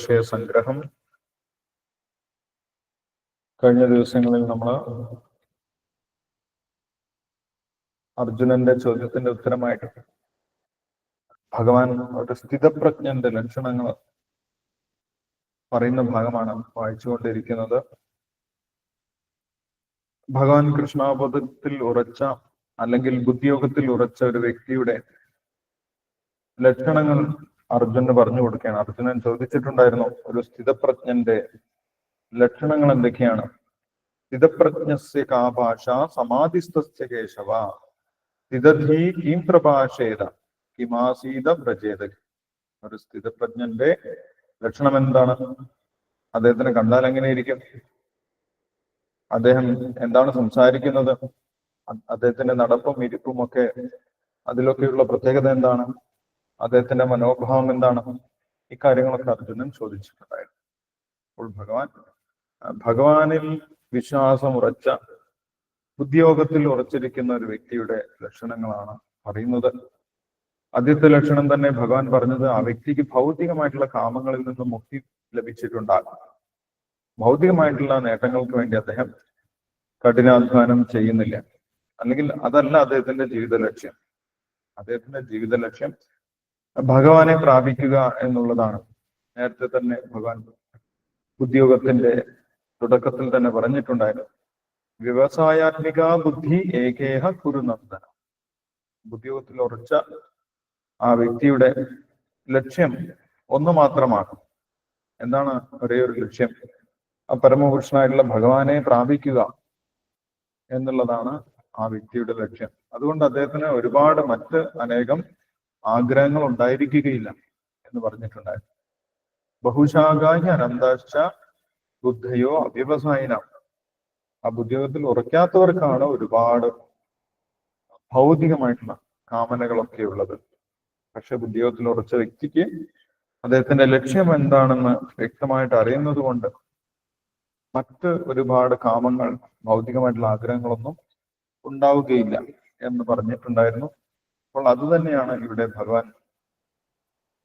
വിഷയ സംഗ്രഹം. കഴിഞ്ഞ ദിവസങ്ങളിൽ നമ്മൾ അർജുനന്റെ ചോദ്യത്തിന്റെ ഉത്തരമായിട്ട് ഭഗവാൻ ഒരു സ്ഥിതപ്രജ്ഞന്റെ ലക്ഷണങ്ങൾ പറയുന്ന ഭാഗമാണ് വായിച്ചുകൊണ്ടിരിക്കുന്നത്. ഭഗവാൻ കൃഷ്ണാബോധത്തിൽ ഉറച്ച അല്ലെങ്കിൽ ബുദ്ധിയോഗത്തിൽ ഉറച്ച ഒരു വ്യക്തിയുടെ ലക്ഷണങ്ങൾ അർജുനന് പറഞ്ഞു കൊടുക്കുകയാണ്. അർജുനൻ ചോദിച്ചിട്ടുണ്ടായിരുന്നു, ഒരു സ്ഥിതപ്രജ്ഞന്റെ ലക്ഷണങ്ങൾ എന്തൊക്കെയാണ്? സ്ഥിതപ്രജ്ഞസ്യ കാ ഭാഷ സമാധിസ്ഥസ്യ കേശവ സ്ഥിതധീ കിം പ്രഭാഷേത കിമാസീത വ്രജേത. ഒരു സ്ഥിതപ്രജ്ഞന്റെ ലക്ഷണം എന്താണ്? അദ്ദേഹത്തിനെ കണ്ടാൽ എങ്ങനെയിരിക്കും? അദ്ദേഹം എന്താണ് സംസാരിക്കുന്നത്? അദ്ദേഹത്തിന്റെ നടപ്പും ഇരിപ്പും ഒക്കെ, അതിലൊക്കെയുള്ള പ്രത്യേകത എന്താണ്? അദ്ദേഹത്തിന്റെ മനോഭാവം എന്താണ്? ഇക്കാര്യങ്ങളൊക്കെ അർജുനൻ ചോദിച്ചിട്ടുണ്ടായിരുന്നു. അപ്പോൾ ഭഗവാനിൽ വിശ്വാസം ഉറച്ച, ബുദ്ധിയോഗത്തിൽ ഉറച്ചിരിക്കുന്ന ഒരു വ്യക്തിയുടെ ലക്ഷണങ്ങളാണ് പറയുന്നത്. ആദ്യത്തെ ലക്ഷണം തന്നെ ഭഗവാൻ പറഞ്ഞത്, ആ വ്യക്തിക്ക് ഭൗതികമായിട്ടുള്ള കാമങ്ങളിൽ നിന്ന് മുക്തി ലഭിച്ചിട്ടുണ്ടാകും. ഭൗതികമായിട്ടുള്ള നേട്ടങ്ങൾക്ക് വേണ്ടി അദ്ദേഹം കഠിനാധ്വാനം ചെയ്യുന്നില്ല, അല്ലെങ്കിൽ അതല്ല അദ്ദേഹത്തിന്റെ ജീവിത ലക്ഷ്യം. അദ്ദേഹത്തിന്റെ ജീവിത ലക്ഷ്യം ഭഗവാനെ പ്രാപിക്കുക എന്നുള്ളതാണ്. നേരത്തെ തന്നെ ഭഗവാൻ ബുദ്ധിയോഗത്തിന്റെ തുടക്കത്തിൽ തന്നെ പറഞ്ഞിട്ടുണ്ടായിരുന്നു, വ്യവസായാത്മിക ബുദ്ധി ഏകേഹ കുരുനന്ദന. ബുദ്ധിയോഗത്തിൽ ഉറച്ച ആ വ്യക്തിയുടെ ലക്ഷ്യം ഒന്ന് മാത്രമാണ്. എന്താണ് ഒരേ ഒരു ലക്ഷ്യം? ആ പരമപുരുഷനായിട്ടുള്ള ഭഗവാനെ പ്രാപിക്കുക എന്നുള്ളതാണ് ആ വ്യക്തിയുടെ ലക്ഷ്യം. അതുകൊണ്ട് അദ്ദേഹത്തിന് ഒരുപാട് മറ്റ് അനേകം ആഗ്രഹങ്ങൾ ഉണ്ടായിരിക്കുകയില്ല എന്ന് പറഞ്ഞിട്ടുണ്ടായിരുന്നു. ബഹുശാഖാഹി അനന്താശ്ച ബുദ്ധയോ അവ്യവസായിന. ആ ബുദ്ധിയോഗത്തിൽ ഉറക്കാത്തവർക്കാണ് ഒരുപാട് ഭൗതികമായിട്ടുള്ള കാമനകളൊക്കെ ഉള്ളത്. പക്ഷെ ബുദ്ധിയോഗത്തിൽ ഉറച്ച വ്യക്തിക്ക് അദ്ദേഹത്തിന്റെ ലക്ഷ്യം എന്താണെന്ന് വ്യക്തമായിട്ട് അറിയുന്നത് കൊണ്ട് മറ്റ് ഒരുപാട് കാമങ്ങൾ, ഭൗതികമായിട്ടുള്ള ആഗ്രഹങ്ങളൊന്നും ഉണ്ടാവുകയില്ല എന്ന് പറഞ്ഞിട്ടുണ്ടായിരുന്നു. അപ്പോൾ അത് തന്നെയാണ് ഇവിടെ ഭഗവാൻ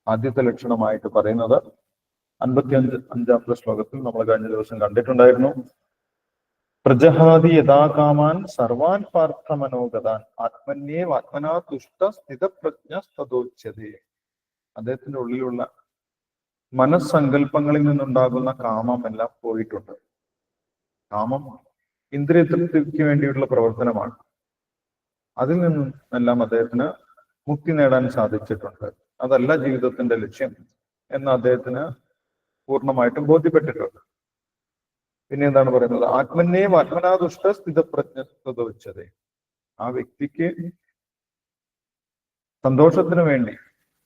ആദ്യത്തെ ലക്ഷണമായിട്ട് പറയുന്നത്. 55ാമത്തെ ശ്ലോകത്തിൽ നമ്മൾ കഴിഞ്ഞ ദിവസം കണ്ടിട്ടുണ്ടായിരുന്നു, പ്രജഹാദി യഥാകാമാൻ സർവാൻ പാർത്ഥ മനോഗതാൻ ആത്മന്യേവ ആത്മനാ തുഷ്ട സ്ഥിതപ്രജ്ഞ തദോച്യതേ. അദ്ദേഹത്തിന്റെ ഉള്ളിലുള്ള മനസ്സങ്കല്പങ്ങളിൽ നിന്നുണ്ടാകുന്ന കാമം എല്ലാം പോയിട്ടുണ്ട്. കാമം ഇന്ദ്രിയ തൃപ്തിക്ക് വേണ്ടിയിട്ടുള്ള പ്രവർത്തനമാണ്. അതിൽ നിന്നും എല്ലാം അദ്ദേഹത്തിന് മുക്തി നേടാൻ സാധിച്ചിട്ടുണ്ട്. അതല്ല ജീവിതത്തിന്റെ ലക്ഷ്യം എന്ന് അദ്ദേഹത്തിന് പൂർണ്ണമായിട്ടും ബോധ്യപ്പെട്ടിട്ടുണ്ട്. പിന്നെ എന്താണ് പറയുന്നത്? ആത്മന്യേവ ആത്മനാദുഷ്ട സ്ഥിതപ്രജ്ഞതോച്യതേ. ആ വ്യക്തിക്ക് സന്തോഷത്തിന് വേണ്ടി,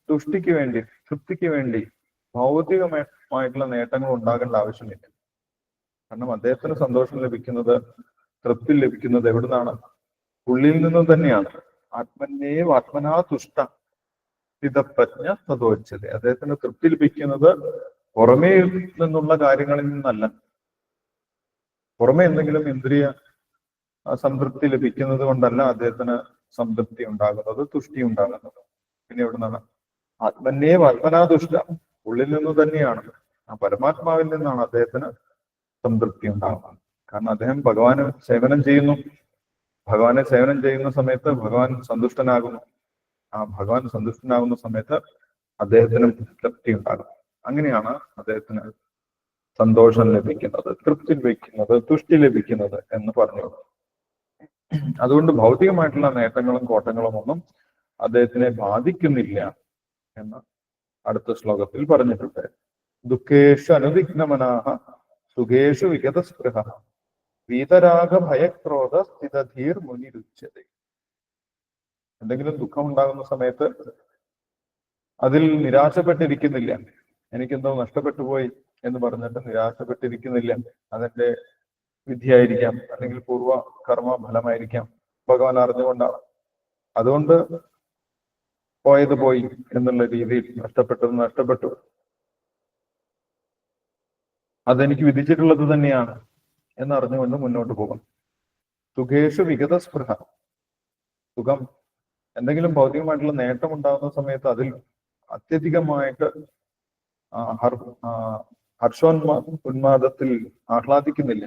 തുഷ്ടിക്ക് വേണ്ടി, തൃപ്തിക്ക് വേണ്ടി ഭൗതികമായിട്ടുള്ള നേട്ടങ്ങൾ ഉണ്ടാകേണ്ട ആവശ്യമില്ല. കാരണം അദ്ദേഹത്തിന് സന്തോഷം ലഭിക്കുന്നത്, തൃപ്തി ലഭിക്കുന്നത് എവിടുന്നാണ്? ഉള്ളിൽ നിന്നും തന്നെയാണ്. ആത്മന്യേവ ആത്മനാ തുഷ്ട സ്ഥിതപ്രജ്ഞ തദോച്യതേ. അദ്ദേഹത്തിന് തൃപ്തി ലഭിക്കുന്നത് പുറമേ നിന്നുള്ള കാര്യങ്ങളിൽ നിന്നല്ല. പുറമെ എന്തെങ്കിലും ഇന്ദ്രിയ സംതൃപ്തി ലഭിക്കുന്നത് കൊണ്ടല്ല അദ്ദേഹത്തിന് സംതൃപ്തി ഉണ്ടാകുന്നത്, തുഷ്ടി ഉണ്ടാകുന്നത്. പിന്നെ എവിടുന്നാണ്? ആത്മന്യേവ ആത്മനാ തുഷ്ട. ഉള്ളിൽ നിന്ന് തന്നെയാണ്, ആ പരമാത്മാവിൽ നിന്നാണ് അദ്ദേഹത്തിന് സംതൃപ്തി ഉണ്ടാകുന്നത്. കാരണം അദ്ദേഹം ഭഗവാന് സേവനം ചെയ്യുന്നു. ഭഗവാനെ സേവനം ചെയ്യുന്ന സമയത്ത് ഭഗവാൻ സന്തുഷ്ടനാകുന്നു. ആ ഭഗവാൻ സന്തുഷ്ടനാകുന്ന സമയത്ത് അദ്ദേഹത്തിന് തൃപ്തി ഉണ്ടാകും. അങ്ങനെയാണ് അദ്ദേഹത്തിന് സന്തോഷം ലഭിക്കുന്നത്, തൃപ്തി ലഭിക്കുന്നത്, തുഷ്ടി ലഭിക്കുന്നത് എന്ന് പറഞ്ഞു. അതുകൊണ്ട് ഭൗതികമായിട്ടുള്ള നേട്ടങ്ങളും കോട്ടങ്ങളും ഒന്നും അദ്ദേഹത്തിനെ ബാധിക്കുന്നില്ല എന്ന് അടുത്ത ശ്ലോകത്തിൽ പറഞ്ഞിട്ടുണ്ട്. ദുഃഖേഷു അനുവിഘ്നമനാഹ സുഖേഷു വിഗതസ്പൃഹ വീതരാഗ ഭയക്രോധ സ്ഥിതധീർ മുനിരുച്യതേ. എന്തെങ്കിലും ദുഃഖം ഉണ്ടാകുന്ന സമയത്ത് അതിൽ നിരാശപ്പെട്ടിരിക്കുന്നില്ല. എനിക്കെന്തോ നഷ്ടപ്പെട്ടു പോയി എന്ന് പറഞ്ഞിട്ട് നിരാശപ്പെട്ടിരിക്കുന്നില്ല. അതെന്റെ വിധിയായിരിക്കാം, അല്ലെങ്കിൽ പൂർവ്വ കർമ്മ ഫലമായിരിക്കാം, ഭഗവാൻ അറിഞ്ഞുകൊണ്ടാണ്. അതുകൊണ്ട് പോയത് പോയി എന്നുള്ള രീതിയിൽ നഷ്ടപ്പെട്ടത് നഷ്ടപ്പെട്ടു, അതെനിക്ക് വിധിച്ചിട്ടുള്ളത് തന്നെയാണ് എന്നറിഞ്ഞുകൊണ്ട് മുന്നോട്ട് പോകും. സുഖേഷു വിഗതസ്പൃഹ. സുഖം, എന്തെങ്കിലും ഭൗതികമായിട്ടുള്ള നേട്ടം ഉണ്ടാകുന്ന സമയത്ത് അതിൽ അത്യധികമായിട്ട് ഉന്മാദത്തിൽ ആഹ്ലാദിക്കുന്നില്ല.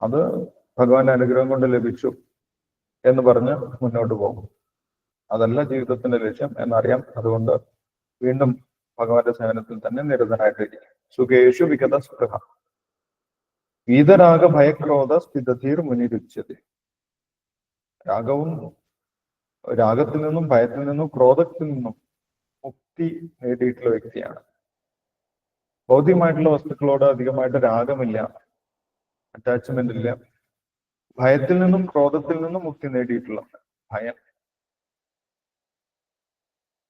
അത് ഭഗവാന്റെ അനുഗ്രഹം കൊണ്ട് ലഭിച്ചു എന്ന് പറഞ്ഞ് മുന്നോട്ട് പോകും. അതല്ല ജീവിതത്തിന്റെ ലക്ഷ്യം എന്നറിയാം. അതുകൊണ്ട് വീണ്ടും ഭഗവാന്റെ സേവനത്തിൽ തന്നെ നിരതനായിട്ടിരിക്കും. സുഖേഷു വിഗത സുഖ വീതരാഗ ഭയക്രോധ സ്ഥിതധീർ മുനിരുച്യത്തെ. രാഗത്തിൽ നിന്നും ഭയത്തിൽ നിന്നും ക്രോധത്തിൽ നിന്നും മുക്തി നേടിയിട്ടുള്ള വ്യക്തിയാണ്. ഭൗതികമായിട്ടുള്ള വസ്തുക്കളോട് അധികമായിട്ട് രാഗമില്ല, അറ്റാച്ച്മെന്റ് ഇല്ല. ഭയത്തിൽ നിന്നും ക്രോധത്തിൽ നിന്നും മുക്തി നേടിയിട്ടുള്ള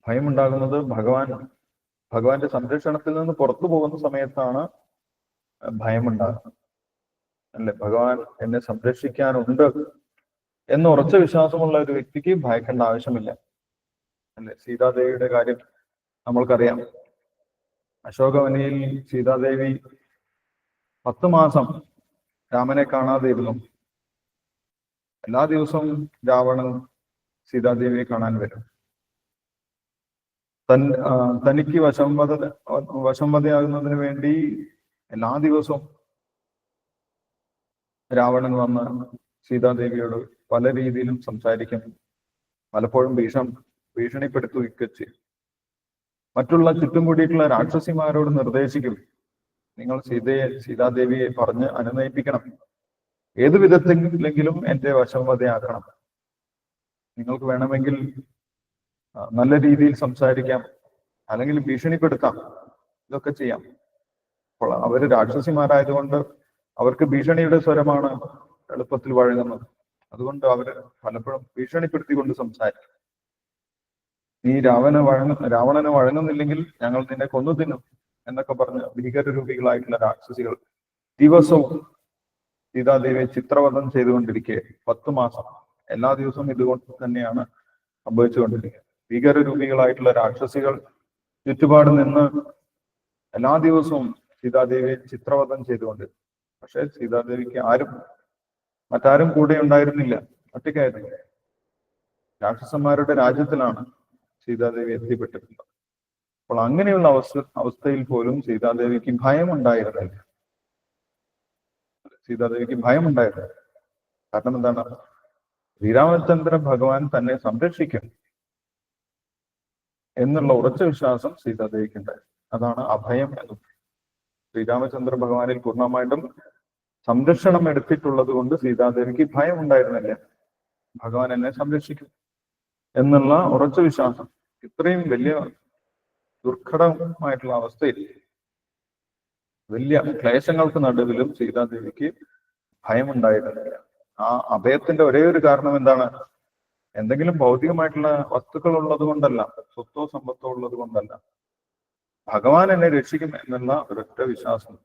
ഭയം ഉണ്ടാകുന്നത് ഭഗവാന്റെ സംരക്ഷണത്തിൽ നിന്ന് പുറത്തു പോകുന്ന സമയത്താണ് ഭയമുണ്ടാകുന്നത്. അല്ലെ, ഭഗവാൻ എന്നെ സംരക്ഷിക്കാനുണ്ട് എന്ന് ഉറച്ച വിശ്വാസമുള്ള ഒരു വ്യക്തിക്ക് ഭയക്കേണ്ട ആവശ്യമില്ല. അല്ലെ, സീതാദേവിയുടെ കാര്യം നമ്മൾക്കറിയാം. അശോകവനിയിൽ സീതാദേവി 10 മാസം രാമനെ കാണാതെ ഇരുന്നു. എല്ലാ ദിവസവും രാവണൻ സീതാദേവിയെ കാണാൻ വരും. തനിക്ക് വശംവദയാകുന്നതിന് വേണ്ടി എല്ലാ ദിവസവും രാവണൻ വന്ന് സീതാദേവിയോട് പല രീതിയിലും സംസാരിക്കും. പലപ്പോഴും ഭീഷണിപ്പെടുത്തുകയൊക്കെ ചെയ്യും. മറ്റുള്ള ചുറ്റും കൂടിയിട്ടുള്ള രാക്ഷസിമാരോട് നിർദ്ദേശിക്കും, നിങ്ങൾ സീതാദേവിയെ പറഞ്ഞ് അനുനയിപ്പിക്കണം, ഏതു വിധത്തിലെങ്കിലും എന്റെ വശംവദയാക്കണം. നിങ്ങൾക്ക് വേണമെങ്കിൽ നല്ല രീതിയിൽ സംസാരിക്കാം, അല്ലെങ്കിൽ ഭീഷണിപ്പെടുത്താം, ഇതൊക്കെ ചെയ്യാം. അപ്പോൾ അവര് രാക്ഷസിമാരായതുകൊണ്ട് അവർക്ക് ഭീഷണിയുടെ സ്വരമാണ് എളുപ്പത്തിൽ വഴങ്ങുന്നത്. അതുകൊണ്ട് അവര് പലപ്പോഴും ഭീഷണിപ്പെടുത്തിക്കൊണ്ട് സംസാരിക്കും. നീ രാവണന് വഴങ്ങുന്നില്ലെങ്കിൽ ഞങ്ങൾ നിന്നെ കൊന്നു തിന്നും എന്നൊക്കെ പറഞ്ഞ് ഭീകരരൂപികളായിട്ടുള്ള രാക്ഷസികൾ ദിവസവും സീതാദേവിയെ ചിത്രവധം ചെയ്തുകൊണ്ടിരിക്കെ 10 മാസം എല്ലാ ദിവസവും ഇതുകൊണ്ട് തന്നെയാണ് സംഭവിച്ചുകൊണ്ടിരിക്കുക. ഭീകരരൂപികളായിട്ടുള്ള രാക്ഷസികൾ ചുറ്റുപാട് നിന്ന് എല്ലാ ദിവസവും സീതാദേവിയെ ചിത്രവധം ചെയ്തുകൊണ്ട്. പക്ഷെ സീതാദേവിക്ക് മറ്റാരും കൂടെ ഉണ്ടായിരുന്നില്ല, ഒറ്റയ്ക്കായിരുന്നു. രാക്ഷസന്മാരുടെ രാജ്യത്തിലാണ് സീതാദേവി എത്തിപ്പെട്ടിട്ടുള്ളത്. അപ്പോൾ അങ്ങനെയുള്ള അവസ്ഥയിൽ പോലും സീതാദേവിക്ക് ഭയമുണ്ടായിരുന്നില്ല. കാരണം എന്താണ്? ശ്രീരാമചന്ദ്ര ഭഗവാൻ തന്നെ സംരക്ഷിക്കും എന്നുള്ള ഉറച്ച വിശ്വാസം സീതാദേവിക്ക് ഉണ്ടായിരുന്നു. അതാണ് അഭയം എന്ന്. ശ്രീരാമചന്ദ്ര ഭഗവാനിൽ പൂർണ്ണമായിട്ടും സംരക്ഷണം എടുത്തിട്ടുള്ളത് കൊണ്ട് സീതാദേവിക്ക് ഭയം ഉണ്ടായിരുന്നില്ല. ഭഗവാൻ എന്നെ സംരക്ഷിക്കും എന്നുള്ള ഉറച്ച വിശ്വാസം. ഇത്രയും വലിയ ദുർഘടമായിട്ടുള്ള അവസ്ഥയിൽ, വലിയ ക്ലേശങ്ങൾക്ക് നടുവിലും സീതാദേവിക്ക് ഭയമുണ്ടായിരുന്നില്ല. ആ അഭയത്തിന്റെ ഒരേ ഒരു കാരണം എന്താണ്? എന്തെങ്കിലും ഭൗതികമായിട്ടുള്ള വസ്തുക്കൾ ഉള്ളത് കൊണ്ടല്ല, സ്വത്തോ സമ്പത്തോ ഉള്ളത് കൊണ്ടല്ല, ഭഗവാൻ എന്നെ രക്ഷിക്കും എന്നുള്ള ഒരൊറ്റ വിശ്വാസം.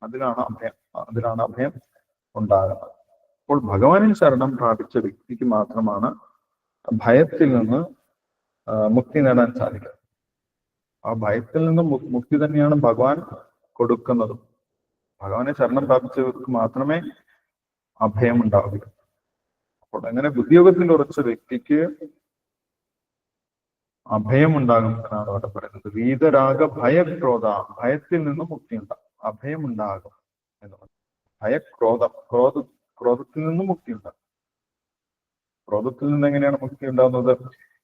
അതിലാണ് അഭയം ഉണ്ടാകുന്നത്. അപ്പോൾ ഭഗവാനിൽ ശരണം പ്രാപിച്ച വ്യക്തിക്ക് മാത്രമാണ് ഭയത്തിൽ നിന്ന് മുക്തി നേടാൻ സാധിക്കുക. ആ ഭയത്തിൽ നിന്നും മുക്തി തന്നെയാണ് ഭഗവാൻ കൊടുക്കുന്നതും. ഭഗവാനെ ശരണം പ്രാപിച്ചവർക്ക് മാത്രമേ അഭയം ഉണ്ടാവുക. അപ്പോൾ അങ്ങനെ ബുദ്ധിയോഗത്തിൽ ഉറച്ച വ്യക്തിക്ക് അഭയം ഉണ്ടാകും എന്നാണ് അവിടെ പറയുന്നത്. വീതരാഗ ഭയക്രോധ, ഭയത്തിൽ നിന്നും മുക്തി ഉണ്ടാകും, അഭയം ഉണ്ടാകും എന്ന് പറഞ്ഞു. ക്രോധത്തിൽ നിന്നും മുക്തി ഉണ്ടാകും. ക്രോധത്തിൽ നിന്ന് എങ്ങനെയാണ് മുക്തി ഉണ്ടാകുന്നത്?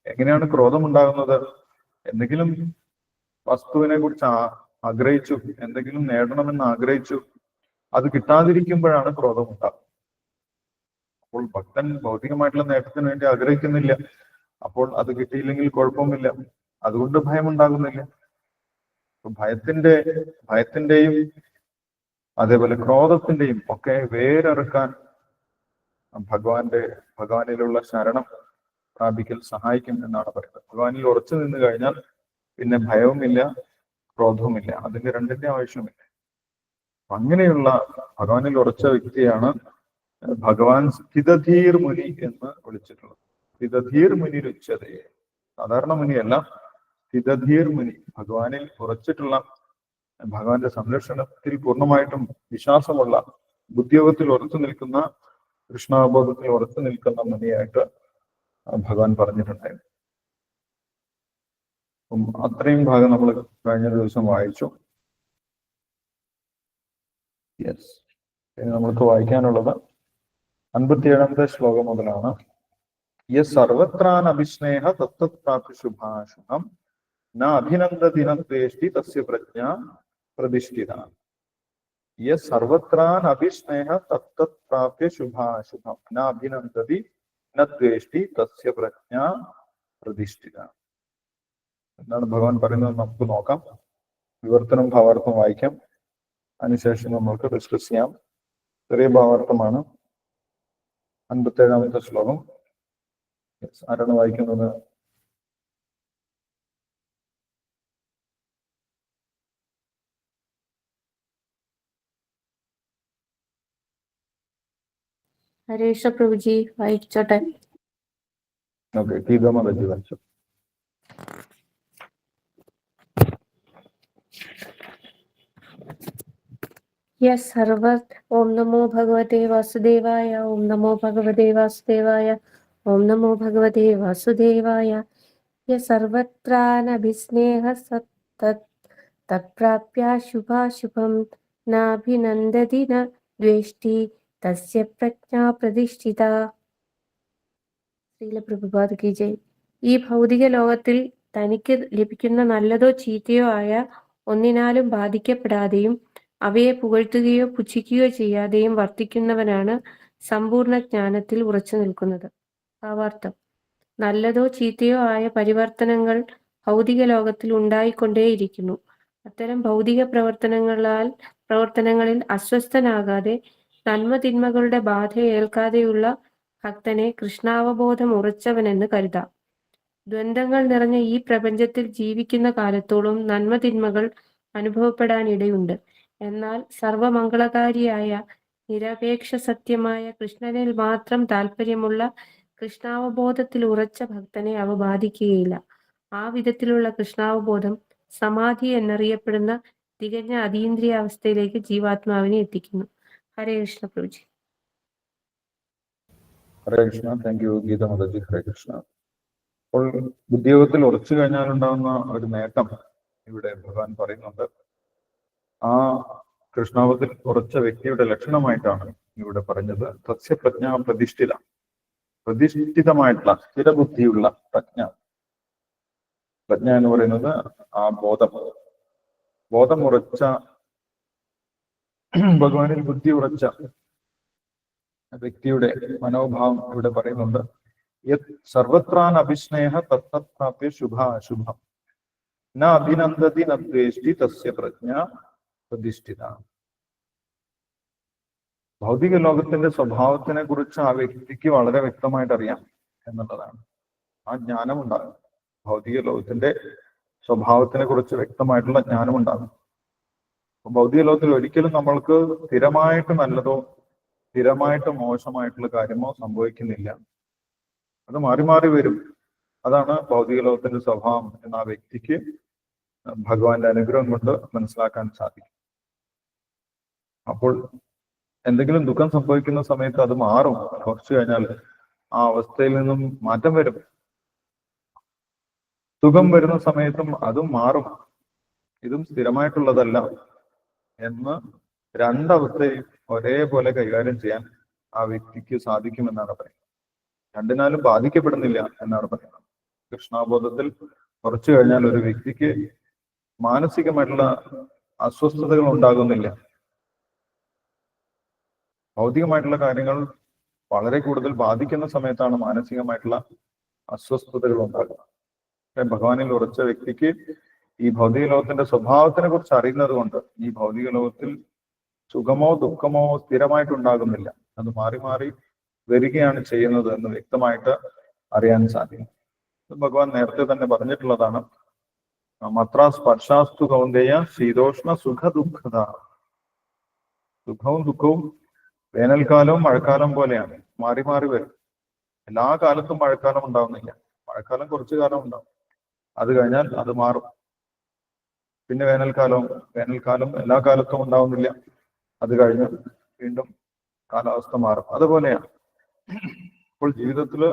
എങ്ങനെയാണ് ക്രോധം ഉണ്ടാകുന്നത്? എന്തെങ്കിലും വസ്തുവിനെ കുറിച്ച് ആഗ്രഹിച്ചു, എന്തെങ്കിലും നേടണമെന്ന് ആഗ്രഹിച്ചു, അത് കിട്ടാതിരിക്കുമ്പോഴാണ് ക്രോധം ഉണ്ടാകുന്നത്. അപ്പോൾ ഭക്തൻ ഭൗതികമായിട്ടുള്ള നേട്ടത്തിന് വേണ്ടി ആഗ്രഹിക്കുന്നില്ല, അപ്പോൾ അത് കിട്ടിയില്ലെങ്കിൽ കുഴപ്പമില്ല, അതുകൊണ്ട് ഭയം ഉണ്ടാകുന്നില്ല. ഭയത്തിന്റെയും അതേപോലെ ക്രോധത്തിന്റെയും ഒക്കെ വേരറുക്കാൻ ഭഗവാനിലുള്ള ശരണം പ്രാപിക്കൽ സഹായിക്കും എന്നാണ് പറയുന്നത്. ഭഗവാനിൽ ഉറച്ചു നിന്ന് കഴിഞ്ഞാൽ പിന്നെ ഭയവുമില്ല, ക്രോധവുമില്ല, അതിന്റെ രണ്ടിന്റെ ആവശ്യമില്ല. അങ്ങനെയുള്ള ഭഗവാനിൽ ഉറച്ച വ്യക്തിയാണ് ഭഗവാൻ സ്ഥിതധീർ മുനി എന്ന് വിളിച്ചിട്ടുള്ളത്. സ്ഥിതധീർ മുനി രുച്യതയെ, സാധാരണ മുനിയല്ല, സ്ഥിതധീർ മുനി, ഭഗവാനിൽ ഉറച്ചിട്ടുള്ള, ഭഗവാന്റെ സംരക്ഷണത്തിൽ പൂർണ്ണമായിട്ടും വിശ്വാസമുള്ള, ബുദ്ധിയോഗത്തിൽ ഉറച്ചു നിൽക്കുന്ന, കൃഷ്ണാബോധത്തിൽ ഉറച്ചു നിൽക്കുന്ന മുനിയായിട്ട് ഭഗവാൻ പറഞ്ഞിട്ടുണ്ടായിരുന്നു. അത്രയും ഭാഗം നമ്മൾ കഴിഞ്ഞ ദിവസം വായിച്ചു. യെസ്, ഇനി നമ്മൾക്ക് വായിക്കാനുള്ളത് 57-ാമത്തെ ശ്ലോകം മുതലാണ്. യസ് സർവത്രാൻ അഭിസ്നേഹ തത്തത്പ്രാപ്യ ശുഭാശുഭം ന അഭിനന്ദതി ന ദ്വേഷ്ടി തസ്യ പ്രജ്ഞ പ്രതിഷ്ഠിത. യസ് സർവത്രാൻ അഭിസ്നേഹ തത്തത്പ്രാപ്യ ശുഭാശുഭം ന അഭിനന്ദതി ന ദ്വേഷ്ടി തസ്യ പ്രജ്ഞ പ്രതിഷ്ഠിത. എന്താണ് ഭഗവാൻ പറയുന്നത് നമുക്ക് നോക്കാം. വിവർത്തനം ഭാവാർത്ഥം വായിക്കാം, അതിനുശേഷം നമ്മൾക്ക് ഡിസ്കസ് ചെയ്യാം. ചെറിയ ഭാവാർത്ഥമാണ് 57-ാമത്തെ ശ്ലോകം. ആരാണ് വായിക്കുന്നത്? ഹരേഷ പ്രഭുജി വായിച്ചോട്ടെ. ഓക്കെ, ഗീതാമാതാജി വായിച്ചു. യസ് സർവത്. ഓം നമോ ഭഗവതേ വാസുദേവായ. ഓം നമോ ഭഗവതേ വാസുദേവായ. ഓം നമോ ഭഗവതേ വാസുദേവായ. യസ് സർവത്രാനഭിസ്നേഹ തത്പ്രാപ്യ ശുഭാശുഭം നാഭിനന്ദതി ന ദ്വേഷ്ടി തസ്യ പ്രജ്ഞ പ്രതിഷ്ഠിത. ശ്രീല പ്രഭുപാദ കി ജയ്. ഈ ഭൗതിക ലോകത്തിൽ തനിക്ക് ലഭിക്കുന്ന നല്ലതോ ചീത്തയോ ആയ ഒന്നിനാലും ബാധിക്കപ്പെടാതെയും അവയെ പുകഴ്ത്തുകയോ പുച്ഛിക്കുകയോ ചെയ്യാതെയും വർത്തിക്കുന്നവനാണ് സമ്പൂർണ്ണ ജ്ഞാനത്തിൽ ഉറച്ചു നിൽക്കുന്നത്. ഭാവാർത്ഥം: നല്ലതോ ചീത്തയോ ആയ പരിവർത്തനങ്ങൾ ഭൗതിക ലോകത്തിൽ ഉണ്ടായിക്കൊണ്ടേയിരിക്കുന്നു. അത്തരം ഭൗതിക പ്രവർത്തനങ്ങളിൽ അസ്വസ്ഥനാകാതെ നന്മതിന്മകളുടെ ബാധ ഏൽക്കാതെയുള്ള ഭക്തനെ കൃഷ്ണാവബോധം ഉറച്ചവനെന്ന് കരുതാം. ദ്വന്ദ്ങ്ങൾ നിറഞ്ഞ ഈ പ്രപഞ്ചത്തിൽ ജീവിക്കുന്ന കാലത്തോളം നന്മതിന്മകൾ അനുഭവപ്പെടാനിടയുണ്ട്. എന്നാൽ സർവമംഗളകാരിയായ നിരപേക്ഷ സത്യമായ കൃഷ്ണനിൽ മാത്രം താല്പര്യമുള്ള കൃഷ്ണാവബോധത്തിൽ ഉറച്ച ഭക്തനെ അവ ബാധിക്കുകയില്ല. ആ വിധത്തിലുള്ള കൃഷ്ണാവബോധം സമാധി എന്നറിയപ്പെടുന്ന തികഞ്ഞ അതീന്ദ്രിയ അവസ്ഥയിലേക്ക് ജീവാത്മാവിനെ എത്തിക്കുന്നു. ഹരേ കൃഷ്ണ പ്രഭുജി. ഹരേ കൃഷ്ണ. Thank you Gitamataji. ഹരേ കൃഷ്ണ. അപ്പോൾ ബുദ്ധിയോഗത്തിൽ ഉറച്ചു കഴിഞ്ഞാലുണ്ടാകുന്ന ഒരു നേട്ടം ഇവിടെ ഭഗവാൻ പറയുന്നുണ്ട്. ആ കൃഷ്ണാവത്തിൽ ഉറച്ച വ്യക്തിയുടെ ലക്ഷണമായിട്ടാണ് ഇവിടെ പറഞ്ഞത്. തസ്യപ്രജ്ഞ പ്രതിഷ്ഠിത. പ്രതിഷ്ഠിതമായിട്ടുള്ള സ്ഥിരബുദ്ധിയുള്ള പ്രജ്ഞ. പ്രജ്ഞ എന്ന് പറയുന്നത് ആ ബോധം ഉറച്ച, ഭഗവാനിൽ ബുദ്ധി ഉറച്ച വ്യക്തിയുടെ മനോഭാവം ഇവിടെ പറയുന്നുണ്ട്. സർവത്രാൻ അഭിസ്നേഹ തത്തത്പ്രാപ്യ ശുഭാശുഭം ന അഭിനന്ദതി ന ദ്വേഷ്ടി തസ്യ പ്രജ്ഞ പ്രതിഷ്ഠിത. ഭൗതിക ലോകത്തിന്റെ സ്വഭാവത്തിനെ കുറിച്ച് ആ വ്യക്തിക്ക് വളരെ വ്യക്തമായിട്ട് അറിയാം എന്നുള്ളതാണ്. ആ ജ്ഞാനം ഉണ്ടാകും. ഭൗതിക ലോകത്തിന്റെ സ്വഭാവത്തിനെ കുറിച്ച് വ്യക്തമായിട്ടുള്ള ജ്ഞാനം ഉണ്ടാകും. ഭൗതിക ലോകത്തിൽ ഒരിക്കലും നമ്മൾക്ക് സ്ഥിരമായിട്ട് നല്ലതോ സ്ഥിരമായിട്ട് മോശമായിട്ടുള്ള കാര്യമോ സംഭവിക്കുന്നില്ല. അത് മാറി മാറി വരും. അതാണ് ഭൗതിക ലോകത്തിന്റെ സ്വഭാവം എന്ന ആ വ്യക്തിക്ക് ഭഗവാന്റെ അനുഗ്രഹം കൊണ്ട് മനസ്സിലാക്കാൻ സാധിക്കും. അപ്പോൾ എന്തെങ്കിലും ദുഃഖം സംഭവിക്കുന്ന സമയത്ത് അത് മാറും. കുറച്ചു കഴിഞ്ഞാൽ ആ അവസ്ഥയിൽ നിന്നും മാറ്റം വരും. സുഖം വരുന്ന സമയത്തും അതും മാറും. ഇതും സ്ഥിരമായിട്ടുള്ളതല്ല എന്ന് രണ്ടവസ്ഥയും ഒരേപോലെ കൈകാര്യം ചെയ്യാൻ ആ വ്യക്തിക്ക് സാധിക്കുമെന്നാണ് പറയുന്നത്. രണ്ടിനാലും ബാധിക്കപ്പെടുന്നില്ല എന്നാണ് പറയുന്നത്. കൃഷ്ണാബോധത്തിൽ കുറച്ചു കഴിഞ്ഞാൽ ഒരു വ്യക്തിക്ക് മാനസികമായിട്ടുള്ള അസ്വസ്ഥതകൾ ഉണ്ടാകുന്നില്ല. ഭൗതികമായിട്ടുള്ള കാര്യങ്ങൾ വളരെ കൂടുതൽ ബാധിക്കുന്ന സമയത്താണ് മാനസികമായിട്ടുള്ള അസ്വസ്ഥതകൾ ഉണ്ടാകുന്നത്. ഭഗവാനിൽ ഉറച്ച വ്യക്തിക്ക് ഈ ഭൗതിക ലോകത്തിന്റെ സ്വഭാവത്തിനെ കുറിച്ച് അറിയുന്നത് കൊണ്ട് ഈ ഭൗതിക ലോകത്തിൽ സുഖമോ ദുഃഖമോ സ്ഥിരമായിട്ടുണ്ടാകുന്നില്ല. അത് മാറി മാറി വരികയാണ് ചെയ്യുന്നത് എന്ന് വ്യക്തമായിട്ട് അറിയാൻ സാധിക്കും. ഭഗവാൻ നേരത്തെ തന്നെ പറഞ്ഞിട്ടുള്ളതാണ്. മത്ര സ്പർശാസ്തു കൗന്ദേയ ശീതോഷ്ണ സുഖ ദുഃഖത. സുഖവും ദുഃഖവും വേനൽക്കാലവും മഴക്കാലം പോലെയാണ്, മാറി മാറി വരും. എല്ലാ കാലത്തും മഴക്കാലം ഉണ്ടാവുന്നില്ല. മഴക്കാലം കുറച്ചു കാലം ഉണ്ടാവും, അത് കഴിഞ്ഞാൽ അത് മാറും. പിന്നെ വേനൽക്കാലം എല്ലാ കാലത്തും ഉണ്ടാവുന്നില്ല, അത് കഴിഞ്ഞ് വീണ്ടും കാലാവസ്ഥ മാറും. അതുപോലെയാണ്. അപ്പോൾ ജീവിതത്തില്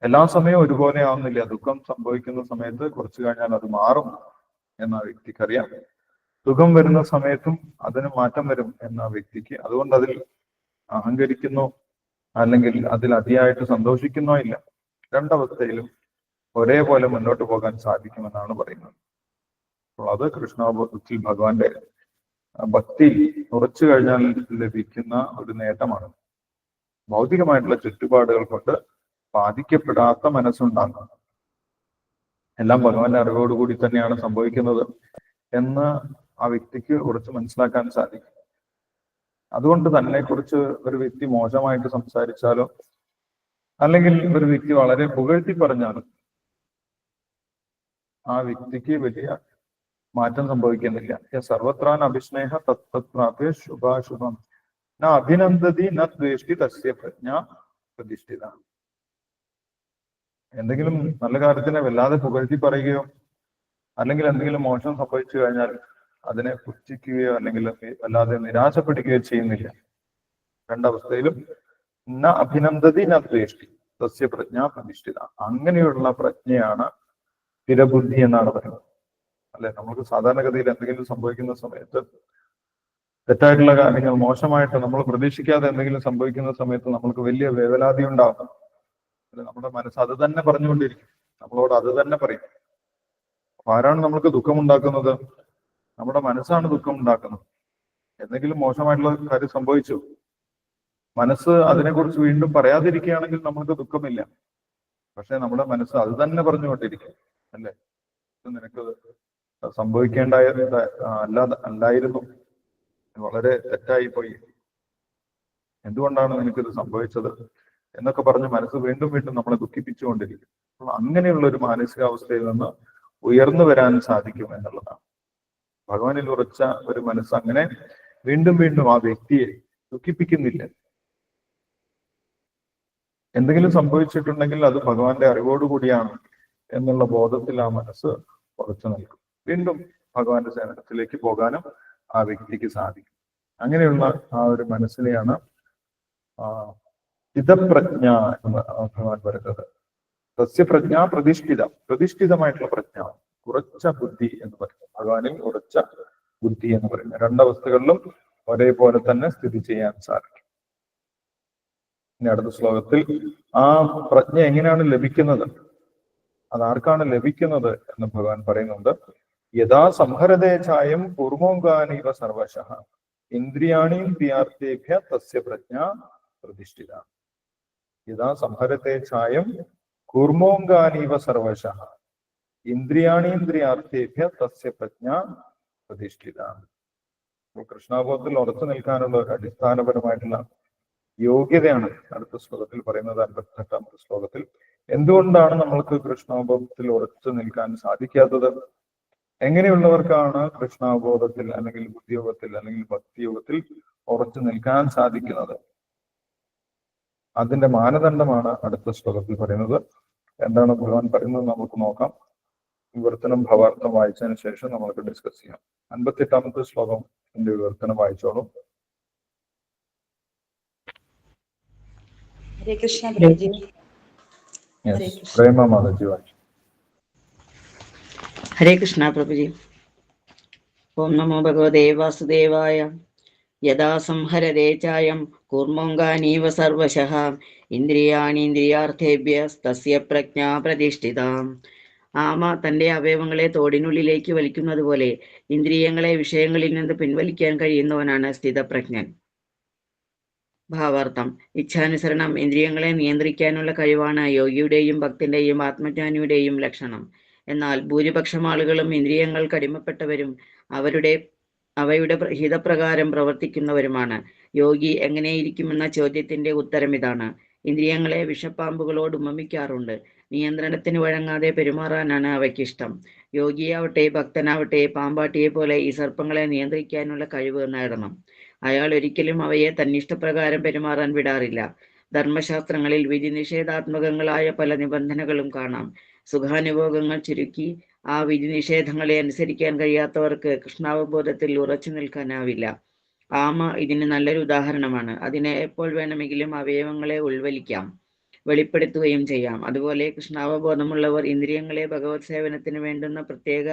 എല്ലാ സമയവും ഒരുപോലെ ആവുന്നില്ല. ദുഃഖം സംഭവിക്കുന്ന സമയത്ത് കുറച്ചു കഴിഞ്ഞാൽ അത് മാറും എന്ന വ്യക്തിക്കറിയാം. സുഖം വരുന്ന സമയത്തും അതിന് മാറ്റം വരും എന്ന വ്യക്തിക്ക്. അതുകൊണ്ട് അതിൽ അഹങ്കരിക്കുന്നോ അല്ലെങ്കിൽ അതിൽ അതിയായിട്ട് സന്തോഷിക്കുന്നോ ഇല്ല. രണ്ടവസ്ഥയിലും ഒരേപോലെ മുന്നോട്ട് പോകാൻ സാധിക്കുമെന്നാണ് പറയുന്നത്. അപ്പോൾ അത് കൃഷ്ണാബോധത്തിൽ ഭഗവാന്റെ ഭക്തി ഉറച്ചു കഴിഞ്ഞാൽ ലഭിക്കുന്ന ഒരു നേട്ടമാണ്. ഭൗതികമായിട്ടുള്ള ചുറ്റുപാടുകൾ കൊണ്ട് ബാധിക്കപ്പെടാത്ത മനസ്സുണ്ടാകും. എല്ലാം ഭഗവാന്റെ അറിവോടുകൂടി തന്നെയാണ് സംഭവിക്കുന്നത് എന്ന് ആ വ്യക്തിക്ക് കുറച്ച് മനസ്സിലാക്കാൻ സാധിക്കും. അതുകൊണ്ട് തന്നെ കുറിച്ച് ഒരു വ്യക്തി മോശമായിട്ട് സംസാരിച്ചാലോ അല്ലെങ്കിൽ ഒരു വ്യക്തി വളരെ പുകഴ്ത്തി പറഞ്ഞാലും ആ വ്യക്തിക്ക് വലിയ മാറ്റം സംഭവിക്കുന്നില്ല. സർവത്രാൻ അഭിസ്നേഹ തത്പ്രാപ്യ ശുഭാശുഭം ന അഭിനന്ദതി ന ദ്വേഷ്ടി തസ്യ പ്രജ്ഞ പ്രതിഷ്ഠിത. എന്തെങ്കിലും നല്ല കാര്യത്തിനെ വല്ലാതെ പുകഴ്ത്തി പറയുകയോ അല്ലെങ്കിൽ എന്തെങ്കിലും മോശം സംഭവിച്ചു കഴിഞ്ഞാൽ അതിനെ പുച്ഛിക്കുകയോ അല്ലെങ്കിൽ വല്ലാതെ നിരാശപ്പെടുകയോ ചെയ്യുന്നില്ല. രണ്ടവസ്ഥയിലും ന അഭിനന്ദതി ന ദ്വേഷ്ടി തസ്യ പ്രജ്ഞ പ്രതിഷ്ഠിത. അങ്ങനെയുള്ള പ്രജ്ഞയാണ് സ്ഥിരബുദ്ധി എന്നാണ് പറയുന്നത്. അല്ലെ, നമുക്ക് സാധാരണഗതിയിൽ എന്തെങ്കിലും സംഭവിക്കുന്ന സമയത്ത് തെറ്റായിട്ടുള്ള കാര്യങ്ങൾ മോശമായിട്ട് നമ്മൾ പ്രതീക്ഷിക്കാതെ എന്തെങ്കിലും സംഭവിക്കുന്ന സമയത്ത് നമ്മൾക്ക് വലിയ വേവലാതി ഉണ്ടാകും. നമ്മുടെ മനസ്സ് അത് തന്നെ പറഞ്ഞുകൊണ്ടിരിക്കും, നമ്മളോട് അത് തന്നെ പറയും. അപ്പൊ ആരാണ് നമ്മൾക്ക് ദുഃഖമുണ്ടാക്കുന്നത്? നമ്മുടെ മനസ്സാണ് ദുഃഖം ഉണ്ടാക്കുന്നത്. എന്തെങ്കിലും മോശമായിട്ടുള്ള കാര്യം സംഭവിച്ചു, മനസ്സ് അതിനെക്കുറിച്ച് വീണ്ടും പറയാതിരിക്കുകയാണെങ്കിൽ നമ്മൾക്ക് ദുഃഖമില്ല. പക്ഷെ നമ്മുടെ മനസ്സ് അത് തന്നെ പറഞ്ഞുകൊണ്ടിരിക്കും. അല്ലേ, നിനക്ക് അല്ലായിരുന്നു, വളരെ തെറ്റായി പോയി, എന്തുകൊണ്ടാണ് നിനക്കിത് സംഭവിച്ചത് എന്നൊക്കെ പറഞ്ഞ് മനസ്സ് വീണ്ടും വീണ്ടും നമ്മളെ ദുഃഖിപ്പിച്ചുകൊണ്ടിരിക്കും. അപ്പോൾ അങ്ങനെയുള്ള ഒരു മാനസികാവസ്ഥയിൽ നിന്ന് ഉയർന്നു വരാൻ സാധിക്കും എന്നുള്ളതാണ്. ഭഗവാനിൽ ഉറച്ച ഒരു മനസ്സ് അങ്ങനെ വീണ്ടും വീണ്ടും ആ വ്യക്തിയെ ദുഃഖിപ്പിക്കുന്നില്ല. എന്തെങ്കിലും സംഭവിച്ചിട്ടുണ്ടെങ്കിൽ അത് ഭഗവാന്റെ അറിവോടുകൂടിയാണ് എന്നുള്ള ബോധത്തിൽ ആ മനസ്സ് ഉറച്ചു നിൽക്കും. വീണ്ടും ഭഗവാന്റെ സേവനത്തിലേക്ക് പോകാനും ആ വ്യക്തിക്ക് സാധിക്കും. അങ്ങനെയുള്ള ആ ഒരു മനസ്സിനെയാണ് സ്ഥിതപ്രജ്ഞ എന്ന് ഭഗവാൻ പറയുന്നത്. സസ്യപ്രജ്ഞ പ്രതിഷ്ഠിതമായിട്ടുള്ള പ്രജ്ഞ, ഉറച്ച ബുദ്ധി എന്ന് പറയുന്നത്. ഭഗവാനിൽ ഉറച്ച ബുദ്ധി എന്ന് പറയുന്നത് രണ്ടവസ്ഥകളിലും ഒരേപോലെ തന്നെ സ്ഥിതി ചെയ്യാൻ സാധിക്കും. ഇനി അടുത്ത ശ്ലോകത്തിൽ ആ പ്രജ്ഞ എങ്ങനെയാണ് ലഭിക്കുന്നത്, അതാർക്കാണ് ലഭിക്കുന്നത് എന്ന് ഭഗവാൻ പറയുന്നുണ്ട്. യഥാ സംഹരതേ ഛായം കൂർമോങ്കാനീവ സർവശഃ ഇന്ദ്രിയാണീന്ദ്രിയാർത്ഥേഭ്യ തസ്യ പ്രജ്ഞ പ്രതിഷ്ഠിത. യഥാ സംഹരതേ ഛായം കൂർമോങ്കാനീവ സർവശഃ ഇന്ദ്രിയാണീന്ദ്രിയാർത്ഥേഭ്യ തസ്യ പ്രജ്ഞ പ്രതിഷ്ഠിത. കൃഷ്ണാബോധത്തിൽ ഉറച്ചു നിൽക്കാനുള്ള ഒരു അടിസ്ഥാനപരമായിട്ടുള്ള യോഗ്യതയാണ് അടുത്ത ശ്ലോകത്തിൽ പറയുന്നത്. 58ാമത്തെ ശ്ലോകത്തിൽ എന്തുകൊണ്ടാണ് നമ്മൾക്ക് കൃഷ്ണാബോധത്തിൽ ഉറച്ചു നിൽക്കാൻ സാധിക്കാത്തത്? എങ്ങനെയുള്ളവർക്കാണ് കൃഷ്ണാബോധത്തിൽ അല്ലെങ്കിൽ ബുദ്ധിയോഗത്തിൽ അല്ലെങ്കിൽ ഭക്തിയോഗത്തിൽ ഉറച്ചു നിൽക്കാൻ സാധിക്കുന്നത്? അതിന്റെ മാനദണ്ഡമാണ് അടുത്ത ശ്ലോകത്തിൽ പറയുന്നത്. എന്താണ് ഭഗവാൻ പറയുന്നത് നമുക്ക് നോക്കാം. വിവർത്തനം ഭാവാർത്ഥം വായിച്ചതിന് ശേഷം നമുക്ക് ഡിസ്കസ് ചെയ്യാം. 58ാമത്തെ ശ്ലോകം വിവർത്തനം വായിച്ചോളൂ. ഹരേ കൃഷ്ണ പ്രഭുജി. പ്രേമ മാതാജി വായിച്ചു. ഹരേ കൃഷ്ണ പ്രഭുജി. ഓം നമോ ഭഗവതേ വാസുദേവായ. യഥാ സംഹരതേ ഛായം കൂർമോങ്കാനീവ സർവശഃ ഇന്ദ്രിയാണീന്ദ്രിയാർത്ഥേഭ്യ തസ്യ പ്രജ്ഞാ പ്രതിഷ്ഠിത. ആമ തന്റെ അവയവങ്ങളെ തോടിനുള്ളിലേക്ക് വലിക്കുന്നത് പോലെ ഇന്ദ്രിയങ്ങളെ വിഷയങ്ങളിൽ നിന്ന് പിൻവലിക്കാൻ കഴിയുന്നവനാണ് സ്ഥിതപ്രജ്ഞൻ. ഭാവാർത്ഥം: ഇച്ഛാനുസരണം ഇന്ദ്രിയങ്ങളെ നിയന്ത്രിക്കാനുള്ള കഴിവാണ് യോഗിയുടെയും ഭക്തന്റെയും ആത്മജ്ഞാനിയുടെയും ലക്ഷണം. എന്നാൽ ഭൂരിപക്ഷം ആളുകളും ഇന്ദ്രിയങ്ങൾക്ക് അടിമപ്പെട്ടവരും അവയുടെ ഹിതപ്രകാരം പ്രവർത്തിക്കുന്നവരുമാണ്. യോഗി എങ്ങനെയിരിക്കുമെന്ന ചോദ്യത്തിന്റെ ഉത്തരം ഇതാണ്. ഇന്ദ്രിയങ്ങളെ വിഷപ്പാമ്പുകളോട് ഉപമിക്കാറുണ്ട്. നിയന്ത്രണത്തിന് വഴങ്ങാതെ പെരുമാറാനാണ് അവയ്ക്കിഷ്ടം. യോഗിയാവട്ടെ ഭക്തനാവട്ടെ പാമ്പാട്ടിയെ പോലെ ഈ സർപ്പങ്ങളെ നിയന്ത്രിക്കാനുള്ള കഴിവ് നേടണം. അയാൾ ഒരിക്കലും അവയെ തന്നിഷ്ടപ്രകാരം പെരുമാറാൻ വിടാറില്ല. ധർമ്മശാസ്ത്രങ്ങളിൽ വിധി നിഷേധാത്മകങ്ങളായ പല നിബന്ധനകളും കാണാം. സുഖാനുഭോഗങ്ങൾ ചുരുക്കി ആ വിധി നിഷേധങ്ങളെ അനുസരിക്കാൻ കഴിയാത്തവർക്ക് കൃഷ്ണാവബോധത്തിൽ ഉറച്ചു നിൽക്കാനാവില്ല. ആമ ഇതിന് നല്ലൊരു ഉദാഹരണമാണ്. അതിന് എപ്പോൾ വേണമെങ്കിലും അവയവങ്ങളെ ഉൾവലിക്കാം. വെളിപ്പെടുത്തുകയും ചെയ്യാം. അതുപോലെ കൃഷ്ണാവബോധമുള്ളവർ ഇന്ദ്രിയങ്ങളെ ഭഗവത് സേവനത്തിന് വേണ്ടുന്ന പ്രത്യേക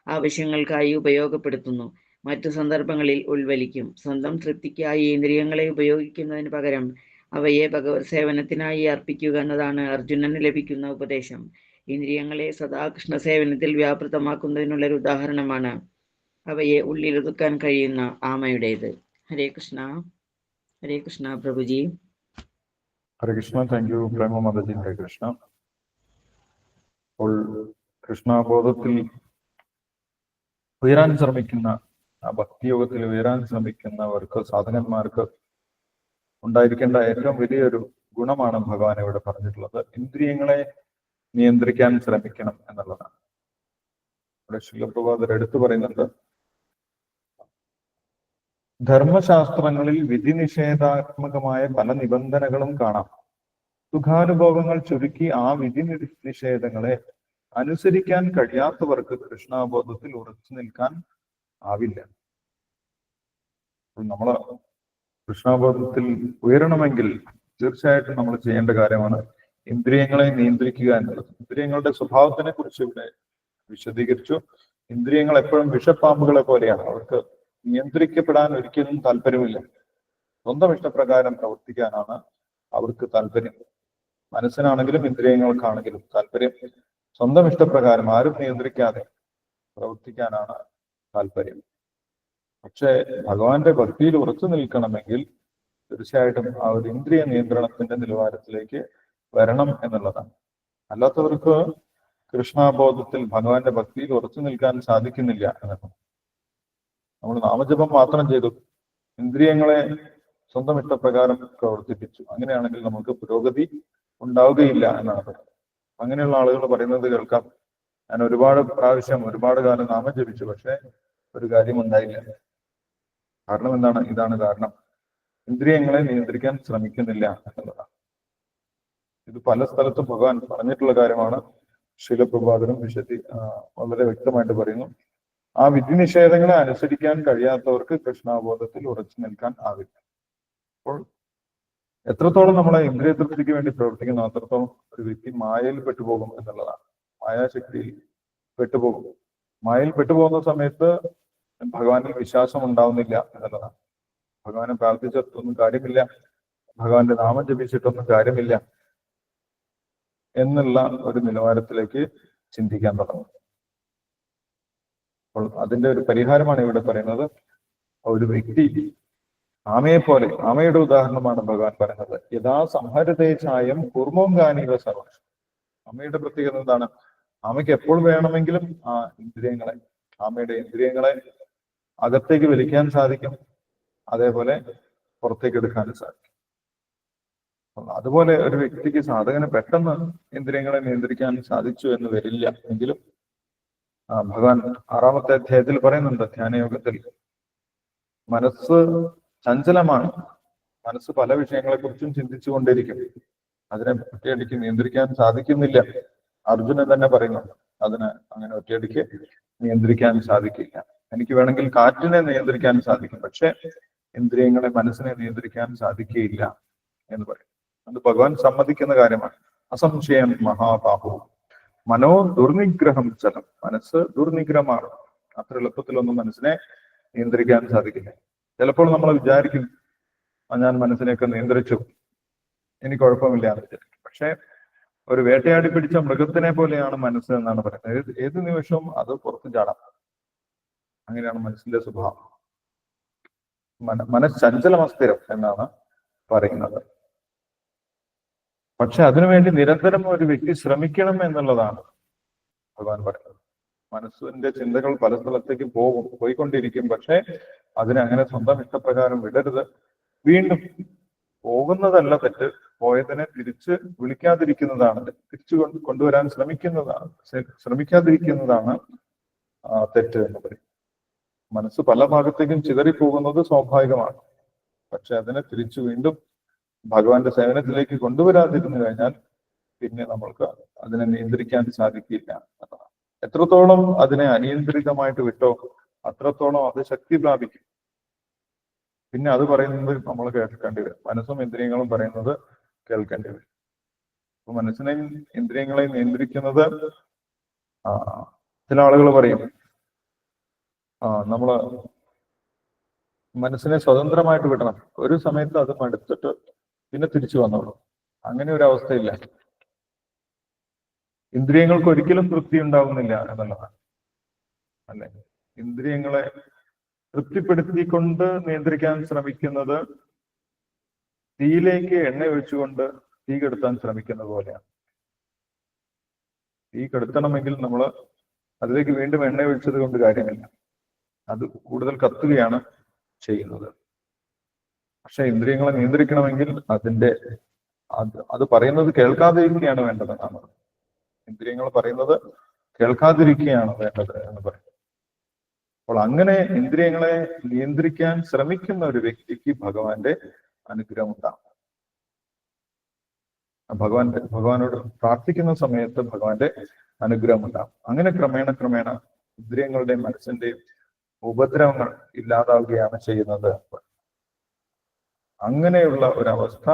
ആവശ്യങ്ങൾക്കായി ഉപയോഗപ്പെടുത്തുന്നു. മറ്റു സന്ദർഭങ്ങളിൽ ഉൾവലിക്കും. സ്വന്തം തൃപ്തിക്കായി ഇന്ദ്രിയങ്ങളെ ഉപയോഗിക്കുന്നതിന് പകരം അവയെ ഭഗവത് സേവനത്തിനായി അർപ്പിക്കുക എന്നതാണ് അർജുനന് ലഭിക്കുന്ന ഉപദേശം. ഇന്ദ്രിയങ്ങളെ സദാ കൃഷ്ണസേവനത്തിൽ വ്യാപൃതമാക്കുന്നതിനുള്ളൊരു ഉദാഹരണമാണ് അവയെ ഉള്ളിലൊതുക്കാൻ കഴിയുന്ന ആമയുടേത്. ഹരേ കൃഷ്ണ. ഹരേ കൃഷ്ണ പ്രഭുജി. ഹരേ കൃഷ്ണ. താങ്ക് യു പ്രേമ മാതാജി. ഹരേ കൃഷ്ണ. അപ്പോൾ കൃഷ്ണബോധത്തിൽ ഉയരാൻ ശ്രമിക്കുന്ന, ആ ഭക്തിയോഗത്തിൽ ഉയരാൻ ശ്രമിക്കുന്നവർക്ക്, സാധകന്മാർക്ക് ഉണ്ടായിരിക്കേണ്ട ഏറ്റവും വലിയൊരു ഗുണമാണ് ഭഗവാൻ ഇവിടെ പറഞ്ഞിട്ടുള്ളത്. ഇന്ദ്രിയങ്ങളെ നിയന്ത്രിക്കാൻ ശ്രമിക്കണം എന്നുള്ളതാണ്. ഇവിടെ ശിലപ്രഭാതർ എടുത്തു പറയുന്നുണ്ട്, ധർമ്മശാസ്ത്രങ്ങളിൽ വിധി നിഷേധാത്മകമായ പല നിബന്ധനകളും കാണാം. സുഖാനുഭവങ്ങൾ ചുരുക്കി ആ വിധി നിഷേധങ്ങളെ അനുസരിക്കാൻ കഴിയാത്തവർക്ക് കൃഷ്ണബോധത്തിൽ ഉറച്ചു നിൽക്കാൻ ആവില്ല. നമ്മൾ കൃഷ്ണബോധത്തിൽ ഉയരണമെങ്കിൽ തീർച്ചയായിട്ടും നമ്മൾ ചെയ്യേണ്ട കാര്യമാണ് ഇന്ദ്രിയങ്ങളെ നിയന്ത്രിക്കുക എന്നുള്ളത്. ഇന്ദ്രിയങ്ങളുടെ സ്വഭാവത്തിനെ കുറിച്ച് ഇവിടെ വിശദീകരിച്ചു. ഇന്ദ്രിയങ്ങൾ എപ്പോഴും വിഷപ്പാമ്പുകളെ പോലെയാണ്. അവർക്ക് നിയന്ത്രിക്കപ്പെടാൻ ഒരിക്കലും താല്പര്യമില്ല. സ്വന്തം ഇഷ്ടപ്രകാരം പ്രവർത്തിക്കാനാണ് അവർക്ക് താല്പര്യം. മനസ്സിനാണെങ്കിലും ഇന്ദ്രിയങ്ങൾക്കാണെങ്കിലും താല്പര്യം സ്വന്തം ഇഷ്ടപ്രകാരം ആരും നിയന്ത്രിക്കാതെ പ്രവർത്തിക്കാനാണ് താല്പര്യം. പക്ഷെ ഭഗവാന്റെ ഭക്തിയിൽ ഉറച്ചു നിൽക്കണമെങ്കിൽ തീർച്ചയായിട്ടും ആ ഒരു ഇന്ദ്രിയ നിയന്ത്രണത്തിന്റെ നിലവാരത്തിലേക്ക് വരണം എന്നുള്ളതാണ്. അല്ലാത്തവർക്ക് കൃഷ്ണബോധത്തിൽ ഭഗവാന്റെ ഭക്തിയിൽ ഉറച്ചു നിൽക്കാൻ സാധിക്കുന്നില്ല എന്നാണ്. നമ്മൾ നാമജപം മാത്രം ചെയ്തു, ഇന്ദ്രിയങ്ങളെ സ്വന്തം ഇഷ്ടപ്രകാരം പ്രവർത്തിപ്പിച്ചു, അങ്ങനെയാണെങ്കിൽ നമുക്ക് പുരോഗതി ഉണ്ടാവുകയില്ല എന്നാണ് പറയുന്നത്. അങ്ങനെയുള്ള ആളുകൾ പറയുന്നത് കേൾക്കാം, ഞാൻ ഒരുപാട് പ്രാവശ്യം ഒരുപാട് കാലം നാമം ജപിച്ചു, പക്ഷെ ഒരു കാര്യം ഉണ്ടായില്ല. കാരണം എന്താണ്? ഇതാണ് കാരണം, ഇന്ദ്രിയങ്ങളെ നിയന്ത്രിക്കാൻ ശ്രമിക്കുന്നില്ല എന്നുള്ളതാണ്. ഇത് പല സ്ഥലത്തും ഭഗവാൻ പറഞ്ഞിട്ടുള്ള കാര്യമാണ്. ശിലപ്രഭാതനും വളരെ വ്യക്തമായിട്ട് പറയുന്നു, ആ വിധി നിഷേധങ്ങളെ അനുസരിക്കാൻ കഴിയാത്തവർക്ക് കൃഷ്ണാബോധത്തിൽ ഉറച്ചു നിൽക്കാൻ ആവില്ല. അപ്പോൾ എത്രത്തോളം നമ്മളെ ഇന്ദ്രിയ തൃപ്തിക്ക് വേണ്ടി പ്രവർത്തിക്കുന്നു അത്രത്തോളം ഒരു വ്യക്തി മായയിൽ പെട്ടുപോകും എന്നുള്ളതാണ്. മായാശക്തിയിൽ പെട്ടുപോകും. മായയിൽ പെട്ടുപോകുന്ന സമയത്ത് ഭഗവാനിൽ വിശ്വാസം ഉണ്ടാവുന്നില്ല എന്നുള്ളതാണ്. ഭഗവാനെ പ്രാർത്ഥിച്ചിട്ടൊന്നും കാര്യമില്ല, ഭഗവാന്റെ നാമം ജപിച്ചിട്ടൊന്നും കാര്യമില്ല എന്നുള്ള ഒരു നിലവാരത്തിലേക്ക് ചിന്തിക്കാൻ തുടങ്ങും. അപ്പോൾ അതിന്റെ ഒരു പരിഹാരമാണ് ഇവിടെ പറയുന്നത്. ഒരു വ്യക്തി ആമയെ പോലെ, ആമയുടെ ഉദാഹരണമാണ് ഭഗവാൻ പറയുന്നത്. യഥാ സംഹരതേ ചായം കൂർമ്മോങ്കാനിവ സർവം. ആമയുടെ പ്രത്യേകത എന്താണ്? ആമയ്ക്ക് എപ്പോൾ വേണമെങ്കിലും ആ ഇന്ദ്രിയങ്ങളെ, ആമയുടെ ഇന്ദ്രിയങ്ങളെ അകത്തേക്ക് വലിക്കാൻ സാധിക്കും, അതേപോലെ പുറത്തേക്ക് എടുക്കാനും സാധിക്കും. അതുപോലെ ഒരു വ്യക്തിക്ക് സാധകന് പെട്ടെന്ന് ഇന്ദ്രിയങ്ങളെ നിയന്ത്രിക്കാൻ സാധിച്ചു എന്ന് വരില്ല. എങ്കിലും ഭഗവാൻ 6-ാമത്തെ അധ്യായത്തിൽ പറയുന്നുണ്ട്, ധ്യാനയോഗത്തിൽ മനസ്സ് ചഞ്ചലമാണ്. മനസ്സ് പല വിഷയങ്ങളെ കുറിച്ചും ചിന്തിച്ചു കൊണ്ടിരിക്കും. അതിനെ ഒറ്റയടിക്ക് നിയന്ത്രിക്കാൻ സാധിക്കുന്നില്ല. അർജുനൻ തന്നെ പറയുന്നുണ്ട്, അതിന് അങ്ങനെ ഒറ്റയടിക്ക് നിയന്ത്രിക്കാൻ സാധിക്കില്ല. എനിക്ക് വേണമെങ്കിൽ കാറ്റിനെ നിയന്ത്രിക്കാൻ സാധിക്കും, പക്ഷെ ഇന്ദ്രിയങ്ങളെ, മനസ്സിനെ നിയന്ത്രിക്കാൻ സാധിക്കുകയില്ല എന്ന് പറയും. അത് ഭഗവാൻ സമ്മതിക്കുന്ന കാര്യമാണ്. അസംശയം മഹാബാഹു മനോ ദുർനിഗ്രഹം ചലം. മനസ്സ് ദുർനിഗ്രഹമാണ്. അത്ര എളുപ്പത്തിലൊന്നും മനസ്സിനെ നിയന്ത്രിക്കാൻ സാധിക്കില്ല. ചിലപ്പോൾ നമ്മൾ വിചാരിക്കും, ഞാൻ മനസ്സിനെയൊക്കെ നിയന്ത്രിച്ചു, എനിക്ക് കുഴപ്പമില്ല എന്ന് വിചാരിക്കും. പക്ഷെ ഒരു വേട്ടയാടി പിടിച്ച മൃഗത്തിനെ പോലെയാണ് മനസ്സ് എന്നാണ് പറയുന്നത്. ഏത് നിമിഷവും അത് പുറത്തു ചാടാം. അങ്ങനെയാണ് മനസ്സിന്റെ സ്വഭാവം. മനഃചഞ്ചലമസ്ഥിരം എന്നാണ് പറയുന്നത്. പക്ഷെ അതിനുവേണ്ടി നിരന്തരം ഒരു വ്യക്തി ശ്രമിക്കണം എന്നുള്ളതാണ് ഭഗവാൻ പറയുന്നത്. മനസ്സിന്റെ ചിന്തകൾ പല സ്ഥലത്തേക്ക് പോയിക്കൊണ്ടിരിക്കും. പക്ഷെ അതിനെ അങ്ങനെ സ്വന്തം ഇഷ്ടപ്രകാരം വിടരുത്. വീണ്ടും പോകുന്നതല്ല തെറ്റ്, പോയതിനെ തിരിച്ച് വിളിക്കാതിരിക്കുന്നതാണ്, തിരിച്ചു കൊണ്ടുവരാൻ ശ്രമിക്കാതിരിക്കുന്നതാണ് തെറ്റ് എന്ന് പറയും. മനസ്സ് പല ഭാഗത്തേക്കും ചിതറിപ്പോകുന്നത് സ്വാഭാവികമാണ്. പക്ഷെ അതിനെ തിരിച്ചു വീണ്ടും ഭഗവാന്റെ സേവനത്തിലേക്ക് കൊണ്ടുവരാതിരുന്നു കഴിഞ്ഞാൽ പിന്നെ നമ്മൾക്ക് അതിനെ നിയന്ത്രിക്കാൻ സാധിക്കില്ല എന്നതാണ്. എത്രത്തോളം അതിനെ അനിയന്ത്രിതമായിട്ട് വിട്ടോ അത്രത്തോളം അത് ശക്തി പ്രാപിക്കും. പിന്നെ അത് പറയുന്നത് നമ്മൾ കേൾക്കേണ്ടി വരും. മനസ്സും ഇന്ദ്രിയങ്ങളും പറയുന്നത് കേൾക്കേണ്ടി വരും. അപ്പൊ മനസ്സിനെയും ഇന്ദ്രിയങ്ങളെയും നിയന്ത്രിക്കുന്നത് ചില ആളുകൾ പറയും നമ്മള് മനസ്സിനെ സ്വതന്ത്രമായിട്ട് വിടണം, ഒരു സമയത്ത് അത് മടുത്തിട്ട് പിന്നെ തിരിച്ചു വന്നോളൂ. അങ്ങനെ ഒരു അവസ്ഥയില്ല. ഇന്ദ്രിയങ്ങൾക്ക് ഒരിക്കലും തൃപ്തി ഉണ്ടാവുന്നില്ല എന്നുള്ളതാണ് അല്ലെ. ഇന്ദ്രിയങ്ങളെ തൃപ്തിപ്പെടുത്തിക്കൊണ്ട് നിയന്ത്രിക്കാൻ ശ്രമിക്കുന്നത് തീയിലേക്ക് എണ്ണ ഒഴിച്ചുകൊണ്ട് തീ കെടുത്താൻ ശ്രമിക്കുന്ന പോലെയാണ്. തീ കെടുത്തണമെങ്കിൽ നമ്മൾ അതിലേക്ക് വീണ്ടും എണ്ണ ഒഴിച്ചത് കൊണ്ട് കാര്യമില്ല, അത് കൂടുതൽ കത്തുകയാണ് ചെയ്യുന്നത്. പക്ഷെ ഇന്ദ്രിയങ്ങളെ നിയന്ത്രിക്കണമെങ്കിൽ അത് പറയുന്നത് കേൾക്കാതിരിക്കുകയാണ് വേണ്ടത് എന്നാണ്. ഇന്ദ്രിയങ്ങൾ പറയുന്നത് കേൾക്കാതിരിക്കുകയാണ് വേണ്ടത് എന്ന് പറയും. അപ്പോൾ അങ്ങനെ ഇന്ദ്രിയങ്ങളെ നിയന്ത്രിക്കാൻ ശ്രമിക്കുന്ന ഒരു വ്യക്തിക്ക് ഭഗവാന്റെ അനുഗ്രഹം ഉണ്ടാകും. ഭഗവാനോട് പ്രാർത്ഥിക്കുന്ന സമയത്ത് ഭഗവാന്റെ അനുഗ്രഹം ഉണ്ടാകും. അങ്ങനെ ക്രമേണ ഇന്ദ്രിയങ്ങളുടെയും മനസ്സിന്റെയും ഉപദ്രവങ്ങൾ ഇല്ലാതാവുകയാണ് ചെയ്യുന്നത്. അങ്ങനെയുള്ള ഒരവസ്ഥ,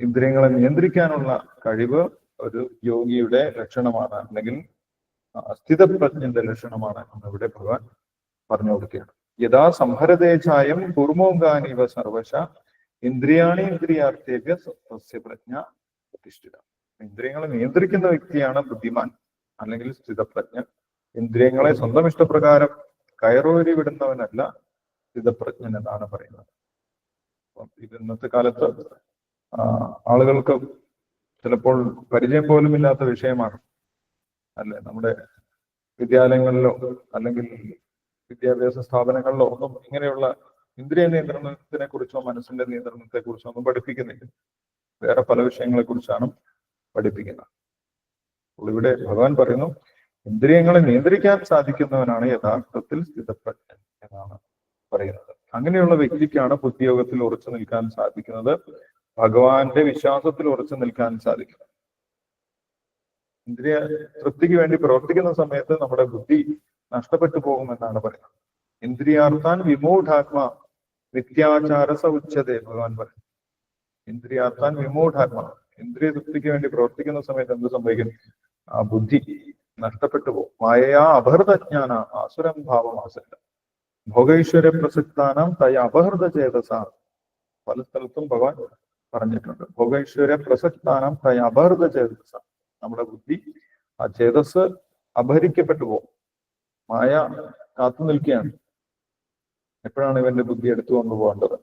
ഇന്ദ്രിയങ്ങളെ നിയന്ത്രിക്കാനുള്ള കഴിവ് ഒരു യോഗിയുടെ ലക്ഷണമാണ്, അല്ലെങ്കിൽ സ്ഥിതപ്രജ്ഞന്റെ ലക്ഷണമാണ് എന്നിവിടെ ഭഗവാൻ പറഞ്ഞു കൊടുക്കുകയാണ്. യഥാ സംഹരതേജായം കൂർമോങ്കാനിവ സർവശ ഇന്ദ്രിയാണി ഇന്ദ്രിയാർത്ഥേഭ്യ സസ്യപ്രജ്ഞ പ്രതിഷ്ഠിത. ഇന്ദ്രിയങ്ങളെ നിയന്ത്രിക്കുന്ന വ്യക്തിയാണ് ബുദ്ധിമാൻ അല്ലെങ്കിൽ സ്ഥിതപ്രജ്ഞൻ. ഇന്ദ്രിയങ്ങളെ സ്വന്തം ഇഷ്ടപ്രകാരം കയറൂരി വിടുന്നവനല്ല സ്ഥിതപ്രജ്ഞൻ എന്നാണ് പറയുന്നത്. ഇത് ഇന്നത്തെ കാലത്ത് ആളുകൾക്ക് ചിലപ്പോൾ പരിചയം പോലും ഇല്ലാത്ത വിഷയമാണ് അല്ലെ. നമ്മുടെ വിദ്യാലയങ്ങളിലോ അല്ലെങ്കിൽ വിദ്യാഭ്യാസ സ്ഥാപനങ്ങളിലോ ഒന്നും ഇങ്ങനെയുള്ള ഇന്ദ്രിയ നിയന്ത്രണത്തിനെ കുറിച്ചോ മനസ്സിന്റെ നിയന്ത്രണത്തെ കുറിച്ചോ ഒന്നും പഠിപ്പിക്കുന്നില്ല. വേറെ പല വിഷയങ്ങളെ കുറിച്ചാണ് പഠിപ്പിക്കുന്നത്. അപ്പോൾ ഇവിടെ ഭഗവാൻ പറയുന്നു, ഇന്ദ്രിയങ്ങളെ നിയന്ത്രിക്കാൻ സാധിക്കുന്നവനാണ് യഥാർത്ഥത്തിൽ സ്ഥിതപ്രജ്ഞൻ എന്നാണ് പറയുന്നത്. അങ്ങനെയുള്ള വ്യക്തിക്കാണ് ബുദ്ധിയോഗത്തിൽ ഉറച്ചു നിൽക്കാൻ സാധിക്കുന്നത്, ഭഗവാന്റെ വിശ്വാസത്തിൽ ഉറച്ചു നിൽക്കാൻ സാധിക്കുന്നത്. ഇന്ദ്രിയ തൃപ്തിക്ക് വേണ്ടി പ്രവർത്തിക്കുന്ന സമയത്ത് നമ്മുടെ ബുദ്ധി നഷ്ടപ്പെട്ടു പോകുമെന്നാണ് പറയുന്നത്. ഇന്ദ്രിയാർത്ഥാൻ വിമൂഢാത്മ നിത്യാചാര ഉച്ചതേ ഭഗവാൻ പറയും. ഇന്ദ്രിയാർത്ഥാൻ വിമൂഢാത്മ, ഇന്ദ്രിയ തൃപ്തിക്ക് വേണ്ടി പ്രവർത്തിക്കുന്ന സമയത്ത് എന്ത് സംഭവിക്കും? ആ ബുദ്ധി നഷ്ടപ്പെട്ടു പോകും. മായയാ അപഹൃതജ്ഞാന ആസുരം ഭാവമാസല്ല ഭോഗൈശ്വര്യ പ്രസക്താനാം തയ അപഹൃത ചേതസ. പല സ്ഥലത്തും ഭഗവാൻ പറഞ്ഞിട്ടുണ്ട്. ഭോഗൈശ്വര്യ പ്രസക്താനാം തയ അപഹൃത ചേതസ. നമ്മുടെ ബുദ്ധി, ആ ചേതസ് അപഹരിക്കപ്പെട്ടു പോകും. മായ കാത്തു നിൽക്കുകയാണ്, എപ്പോഴാണ് ഇവന്റെ ബുദ്ധി എടുത്തു കൊണ്ടുപോകേണ്ടത്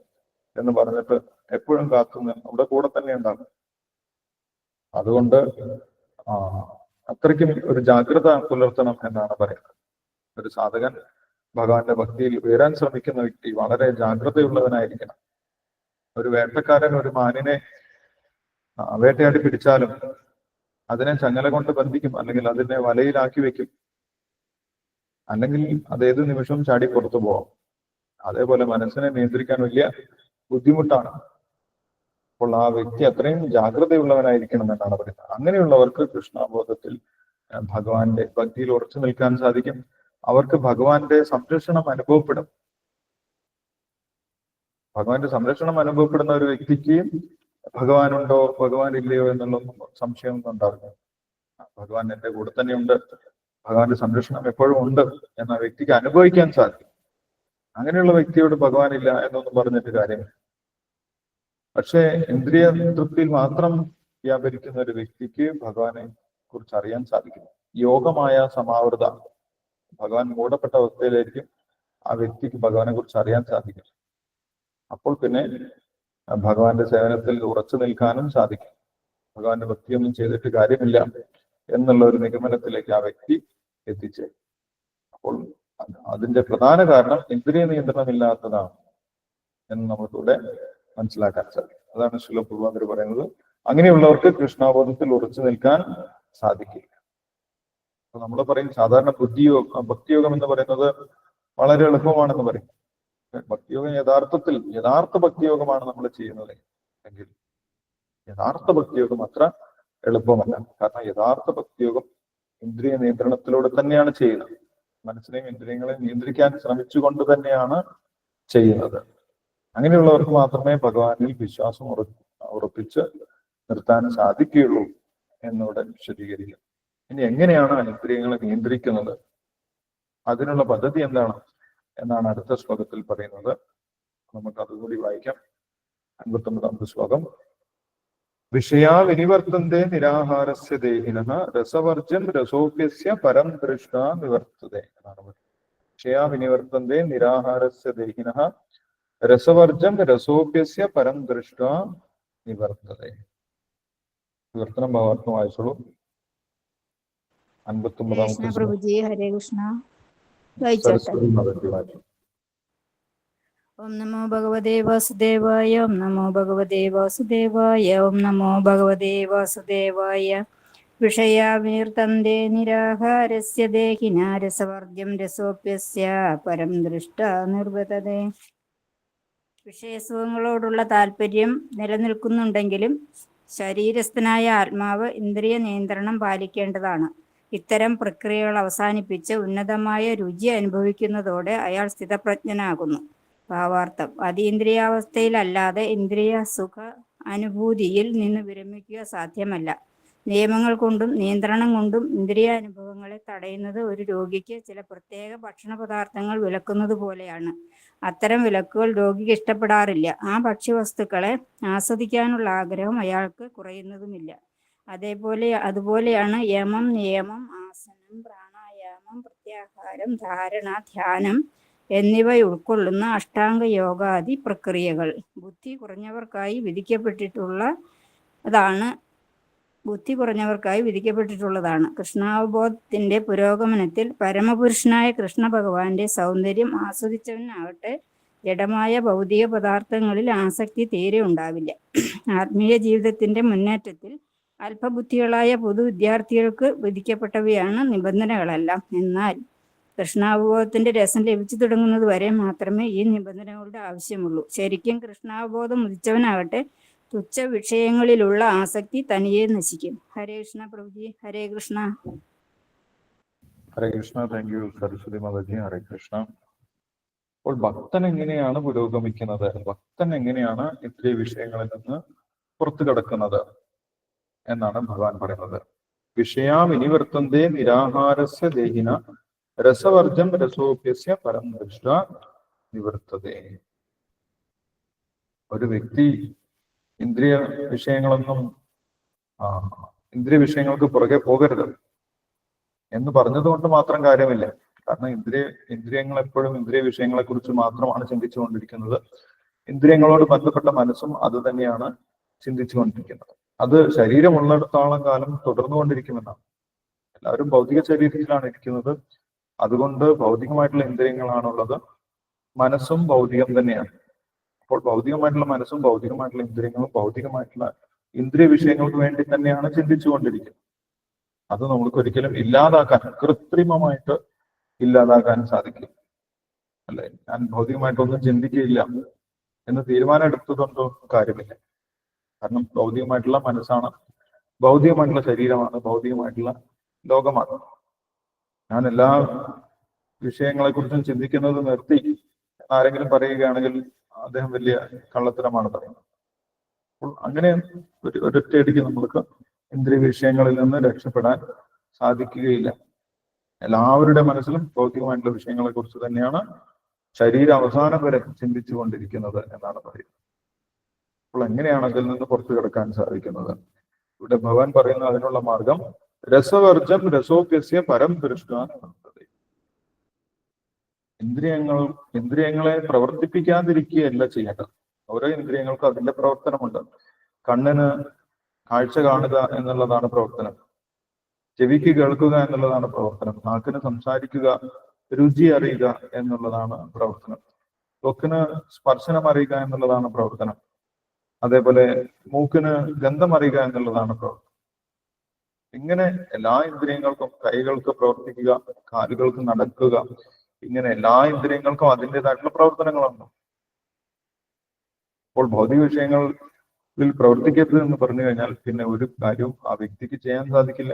എന്ന് പറഞ്ഞിട്ട് എപ്പോഴും കാത്തു നമ്മുടെ കൂടെ തന്നെ ഉണ്ടാകും. അതുകൊണ്ട് അത്രയ്ക്കും ഒരു ജാഗ്രത പുലർത്തണം എന്നാണ് പറയുന്നത്. ഒരു സാധകൻ ഭഗവാന്റെ ഭക്തിയിൽ ഉയരാൻ ശ്രമിക്കുന്ന വ്യക്തി വളരെ ജാഗ്രതയുള്ളവനായിരിക്കണം. ഒരു വേട്ടക്കാരൻ ഒരു മാനിനെ വേട്ടയാടി പിടിച്ചാലും അതിനെ ചങ്ങല കൊണ്ട് ബന്ധിക്കും, അല്ലെങ്കിൽ അതിനെ വലയിലാക്കി വെക്കും, അല്ലെങ്കിൽ അത് ഏത് നിമിഷവും ചാടി പുറത്തു പോകാം. അതേപോലെ മനസ്സിനെ നിയന്ത്രിക്കാൻ വലിയ ബുദ്ധിമുട്ടാണ്. അപ്പോൾ ആ വ്യക്തി അത്രയും ജാഗ്രതയുള്ളവനായിരിക്കണം എന്നാണ് പറയുന്നത്. അങ്ങനെയുള്ളവർക്ക് കൃഷ്ണബോധത്തിൽ ഭഗവാന്റെ ഭക്തിയിൽ ഉറച്ചു നിൽക്കാൻ സാധിക്കും. അവർക്ക് ഭഗവാന്റെ സംരക്ഷണം അനുഭവപ്പെടും. ഭഗവാന്റെ സംരക്ഷണം അനുഭവപ്പെടുന്ന ഒരു വ്യക്തിക്ക് ഭഗവാനുണ്ടോ ഭഗവാൻ ഇല്ലയോ എന്നുള്ള സംശയമൊന്നും ഉണ്ടാവില്ല. ഭഗവാൻ എന്റെ കൂടെ തന്നെയുണ്ട്, ഭഗവാന്റെ സംരക്ഷണം എപ്പോഴും ഉണ്ട് എന്ന വ്യക്തിക്ക് അനുഭവിക്കാൻ സാധിക്കും. അങ്ങനെയുള്ള വ്യക്തിയോട് ഭഗവാൻ ഇല്ല എന്നൊന്നും പറഞ്ഞിട്ട് കാര്യമില്ല. പക്ഷേ ഇന്ദ്രിയ തൃപ്തിയിൽ മാത്രം വ്യാപരിക്കുന്ന ഒരു വ്യക്തിക്ക് ഭഗവാനെ കുറിച്ച് അറിയാൻ സാധിക്കും. യോഗമായ സമാവൃത, ഭഗവാൻ മൂടപ്പെട്ട അവസ്ഥയിലായിരിക്കും ആ വ്യക്തിക്ക് ഭഗവാനെ കുറിച്ച് അറിയാൻ സാധിക്കും. അപ്പോൾ പിന്നെ ഭഗവാന്റെ സേവനത്തിൽ ഉറച്ചു നിൽക്കാനും സാധിക്കും. ഭഗവാന്റെ ഭക്തിയൊന്നും ചെയ്തിട്ട് കാര്യമില്ല എന്നുള്ള ഒരു നിഗമനത്തിലേക്ക് ആ വ്യക്തി എത്തിച്ചേരും. അപ്പോൾ അതിന്റെ പ്രധാന കാരണം ഇന്ദ്രിയ നിയന്ത്രണമില്ലാത്തതാണ് എന്ന് നമുക്കിവിടെ മനസ്സിലാക്കാൻ സാധിക്കും. അതാണ് ശ്രീല പൂർവാന്തർ പറയുന്നത്. അങ്ങനെയുള്ളവർക്ക് കൃഷ്ണാബോധത്തിൽ ഉറച്ചു നിൽക്കാൻ സാധിക്കില്ല. അപ്പൊ നമ്മൾ പറയും സാധാരണ ഭക്തിയോഗം എന്ന് പറയുന്നത് വളരെ എളുപ്പമാണെന്ന് പറയും. ഭക്തിയോഗം യഥാർത്ഥ ഭക്തിയോഗമാണ് നമ്മൾ ചെയ്യുന്നത് എങ്കിൽ യഥാർത്ഥ ഭക്തിയോഗം അത്ര എളുപ്പമല്ല. കാരണം യഥാർത്ഥ ഭക്തിയോഗം ഇന്ദ്രിയ നിയന്ത്രണത്തിലൂടെ തന്നെയാണ് ചെയ്യുന്നത്. മനസ്സിനെയും ഇന്ദ്രിയങ്ങളെയും നിയന്ത്രിക്കാൻ ശ്രമിച്ചുകൊണ്ട് തന്നെയാണ് ചെയ്യുന്നത്. അങ്ങനെയുള്ളവർക്ക് മാത്രമേ ഭഗവാനിൽ വിശ്വാസം ഉറപ്പിച്ച് നിർത്താൻ സാധിക്കുകയുള്ളൂ എന്നിവിടെ വിശദീകരിക്കും. ഇനി എങ്ങനെയാണ് ഇന്ദ്രിയങ്ങളെ നിയന്ത്രിക്കുന്നത്, അതിനുള്ള പദ്ധതി എന്താണ് എന്നാണ് അടുത്ത ശ്ലോകത്തിൽ പറയുന്നത്. നമുക്ക് അതുകൂടി വായിക്കാം. 59ാമത്തെ ശ്ലോകം. വിഷയാ വിനിവർത്തന്തെ നിരാഹാരസ്യ ദേഹിനഃ രസവർജം രസോപ്യസ്യ പരം ദൃഷ്ടാ നിവർത്തതേ എന്നാണ്. വിഷയാ വിനിവർത്തന്തെ നിരാഹാരസ്യ ദേഹിനഃ രസവർജം രസോപ്യസ്യ പരം ദൃഷ്ടാ നിവർത്തതേ. വിവർത്തനം ഭാവാർത്ഥം വായിച്ചോളൂ. 59ാമത്തെ പ്രഭുജി ഹരേ കൃഷ്ണ. സരസ്വതി മാതാജി വായിച്ചു. ഓം നമോ ഭഗവതേ വാസുദേവായ. ഓം നമോ ഭഗവതേ വാസുദേവായ. ഓം നമോ ഭഗവതേ വാസുദേവായ. വിഷയാവിനിർത്തന്തെ നിരാഹാരസ്യ ദേഹിനാ രസവർജ്യം രസോപ്യസ്യ പരം ദൃഷ്ടാ നിർവതതേ. വിഷയസുഖങ്ങളോടുള്ള താല്പര്യം നിലനിൽക്കുന്നുണ്ടെങ്കിലും ശരീരസ്ഥനായ ആത്മാവ് ഇന്ദ്രിയ നിയന്ത്രണം പാലിക്കേണ്ടതാണ്. ഇത്തരം പ്രക്രിയകൾ അവസാനിപ്പിച്ച് ഉന്നതമായ രുചി അനുഭവിക്കുന്നതോടെ അയാൾ സ്ഥിതപ്രജ്ഞനാകുന്നു. ഭാവാർത്ഥം: അതീന്ദ്രിയാവസ്ഥയിലല്ലാതെ ഇന്ദ്രിയ സുഖ അനുഭൂതിയിൽ നിന്ന് വിരമിക്കുക സാധ്യമല്ല. നിയമങ്ങൾ കൊണ്ടും നിയന്ത്രണം കൊണ്ടും ഇന്ദ്രിയാനുഭവങ്ങളെ തടയുന്നത് ഒരു രോഗിക്ക് ചില പ്രത്യേക ഭക്ഷണ പദാർത്ഥങ്ങൾ വിലക്കുന്നത് പോലെയാണ്. അത്തരം വിലക്കുകൾ രോഗിക്ക് ഇഷ്ടപ്പെടാറില്ല. ആ ഭക്ഷ്യവസ്തുക്കളെ ആസ്വദിക്കാനുള്ള ആഗ്രഹം അയാൾക്ക് കുറയുന്നതുമില്ല. അതുപോലെയാണ് യമം, നിയമം, ആസനം, പ്രാണായാമം, പ്രത്യാഹാരം, ധാരണ, ധ്യാനം എന്നിവ ഉൾക്കൊള്ളുന്ന അഷ്ടാംഗ യോഗാദി പ്രക്രിയകൾ. ബുദ്ധി കുറഞ്ഞവർക്കായി വിധിക്കപ്പെട്ടിട്ടുള്ളതാണ്. കൃഷ്ണാവബോധത്തിന്റെ പുരോഗമനത്തിൽ പരമപുരുഷനായ കൃഷ്ണ ഭഗവാന്റെ സൗന്ദര്യം ആസ്വദിച്ചവനാവട്ടെ ജഡമായ ഭൗതിക പദാർത്ഥങ്ങളിൽ ആസക്തി തീരെ ഉണ്ടാവില്ല. ആത്മീയ ജീവിതത്തിന്റെ മുന്നേറ്റത്തിൽ അല്പബുദ്ധികളായ പൊതുവിദ്യാർത്ഥികൾക്ക് വിധിക്കപ്പെട്ടവയാണ് നിബന്ധനകളെല്ലാം. എന്നാൽ കൃഷ്ണാവബോധത്തിന്റെ രസം ലഭിച്ചു തുടങ്ങുന്നത് വരെ മാത്രമേ ഈ നിബന്ധനകളുടെ ആവശ്യമുള്ളൂ. ശരിക്കും കൃഷ്ണാവബോധം ഉദിച്ചവനാകട്ടെ തുച്ഛ വിഷയങ്ങളിലുള്ള ആസക്തി തനിയെ നശിക്കും. ഹരേ കൃഷ്ണ പ്രഭുജി. ഹരേ കൃഷ്ണ. ഹരേ കൃഷ്ണ. Thank you Saraswati Mataji. ഹരേ കൃഷ്ണ. അപ്പോൾ ഭക്തൻ എങ്ങനെയാണ് പുരോഗമിക്കുന്നത്, ഭക്തൻ എങ്ങനെയാണ് ഇത്രയും വിഷയങ്ങളിൽ നിന്ന് പുറത്തു കടക്കുന്നത് എന്നാണ് ഭഗവാൻ പറയുന്നത്. വിഷയാ വിനിവർത്തന്തെ നിരാഹാരസ്യ ദേഹിന രസവർജം രസോപ്യസ്യ പരം ദൃഷ്ട നിവർത്തതേ. ഒരു വ്യക്തി ഇന്ദ്രിയ വിഷയങ്ങൾക്ക് പുറകെ പോകരുത് എന്ന് പറഞ്ഞതുകൊണ്ട് മാത്രം കാര്യമില്ല. കാരണം ഇന്ദ്രിയങ്ങൾ എപ്പോഴും ഇന്ദ്രിയ വിഷയങ്ങളെ കുറിച്ച് മാത്രമാണ് ചിന്തിച്ചുകൊണ്ടിരിക്കുന്നത്. ഇന്ദ്രിയങ്ങളോട് ബന്ധപ്പെട്ട മനസ്സും അത് തന്നെയാണ് ചിന്തിച്ചുകൊണ്ടിരിക്കുന്നത്. അത് ശരീരമുള്ളിടത്തോളം കാലം തുടർന്നുകൊണ്ടിരിക്കുമെന്നാണ്. എല്ലാവരും ഭൗതിക ശരീരത്തിലാണ് ഇരിക്കുന്നത്. അതുകൊണ്ട് ഭൗതികമായിട്ടുള്ള ഇന്ദ്രിയങ്ങളാണുള്ളത്. മനസ്സും ഭൗതികം തന്നെയാണ്. അപ്പോൾ ഭൗതികമായിട്ടുള്ള മനസ്സും ഭൗതികമായിട്ടുള്ള ഇന്ദ്രിയങ്ങളും ഭൗതികമായിട്ടുള്ള ഇന്ദ്രിയ വിഷയങ്ങൾക്ക് വേണ്ടി തന്നെയാണ് ചിന്തിച്ചുകൊണ്ടിരിക്കുന്നത്. അത് നമുക്ക് ഒരിക്കലും കൃത്രിമമായിട്ട് ഇല്ലാതാക്കാൻ സാധിക്കും. അല്ലെ, ഞാൻ ഭൗതികമായിട്ടൊന്നും ചിന്തിക്കുകയില്ല എന്ന് തീരുമാനം എടുത്തതുകൊണ്ടോ കാര്യമില്ല. കാരണം ഭൗതികമായിട്ടുള്ള മനസ്സാണ്, ഭൗതികമായിട്ടുള്ള ശരീരമാണ്, ഭൗതികമായിട്ടുള്ള ലോകമാണ്. ഞാൻ എല്ലാ വിഷയങ്ങളെ കുറിച്ചും ചിന്തിക്കുന്നത് നിർത്തി ആരെങ്കിലും പറയുകയാണെങ്കിൽ അദ്ദേഹം വലിയ കള്ളത്തരമാണ് പറയുന്നത്. അപ്പോൾ അങ്ങനെ ഒരൊറ്റയടിക്ക് നമ്മൾക്ക് ഇന്ദ്രിയ വിഷയങ്ങളിൽ നിന്ന് രക്ഷപ്പെടാൻ സാധിക്കുകയില്ല. എല്ലാവരുടെ മനസ്സിലും ഭൗതികമായിട്ടുള്ള വിഷയങ്ങളെ കുറിച്ച് തന്നെയാണ് ശരീര അവസാനം വരെ ചിന്തിച്ചു കൊണ്ടിരിക്കുന്നത് എന്നാണ് പറയുന്നത്. അപ്പോൾ എങ്ങനെയാണ് അതിൽ നിന്ന് പുറത്തു കിടക്കാൻ സാധിക്കുന്നത്? ഇവിടെ ഭഗവാൻ പറയുന്ന അതിനുള്ള മാർഗം രസവർജം രസോപ്യസ്യ പരം ദൃഷ്ടാൻ. ഇന്ദ്രിയങ്ങളെ പ്രവർത്തിപ്പിക്കാതിരിക്കുകയല്ല ചെയ്യേണ്ടത്. ഓരോ ഇന്ദ്രിയങ്ങൾക്കും അതിന്റെ പ്രവർത്തനമുണ്ട്. കണ്ണിന് കാഴ്ച കാണുക എന്നുള്ളതാണ് പ്രവർത്തനം, ചെവിക്ക് കേൾക്കുക എന്നുള്ളതാണ് പ്രവർത്തനം, നാക്കിന് സംസാരിക്കുക, രുചി അറിയുക എന്നുള്ളതാണ് പ്രവർത്തനം, ത്വക്കിന് സ്പർശനം അറിയുക എന്നുള്ളതാണ് പ്രവർത്തനം, അതേപോലെ മൂക്കിന് ഗന്ധം അറിയുക എന്നുള്ളതാണ് പ്രവർത്തനം. ഇങ്ങനെ എല്ലാ ഇന്ദ്രിയങ്ങൾക്കും, കൈകൾക്ക് പ്രവർത്തിക്കുക, കാലുകൾക്ക് നടക്കുക, ഇങ്ങനെ എല്ലാ ഇന്ദ്രിയങ്ങൾക്കും അതിൻ്റെതായിട്ടുള്ള പ്രവർത്തനങ്ങളുണ്ട്. അപ്പോൾ ഭൗതിക വിഷയങ്ങളിൽ പ്രവർത്തിക്കരുത് എന്ന് പറഞ്ഞു കഴിഞ്ഞാൽ പിന്നെ ഒരു കാര്യവും ആ വ്യക്തിക്ക് ചെയ്യാൻ സാധിക്കില്ല.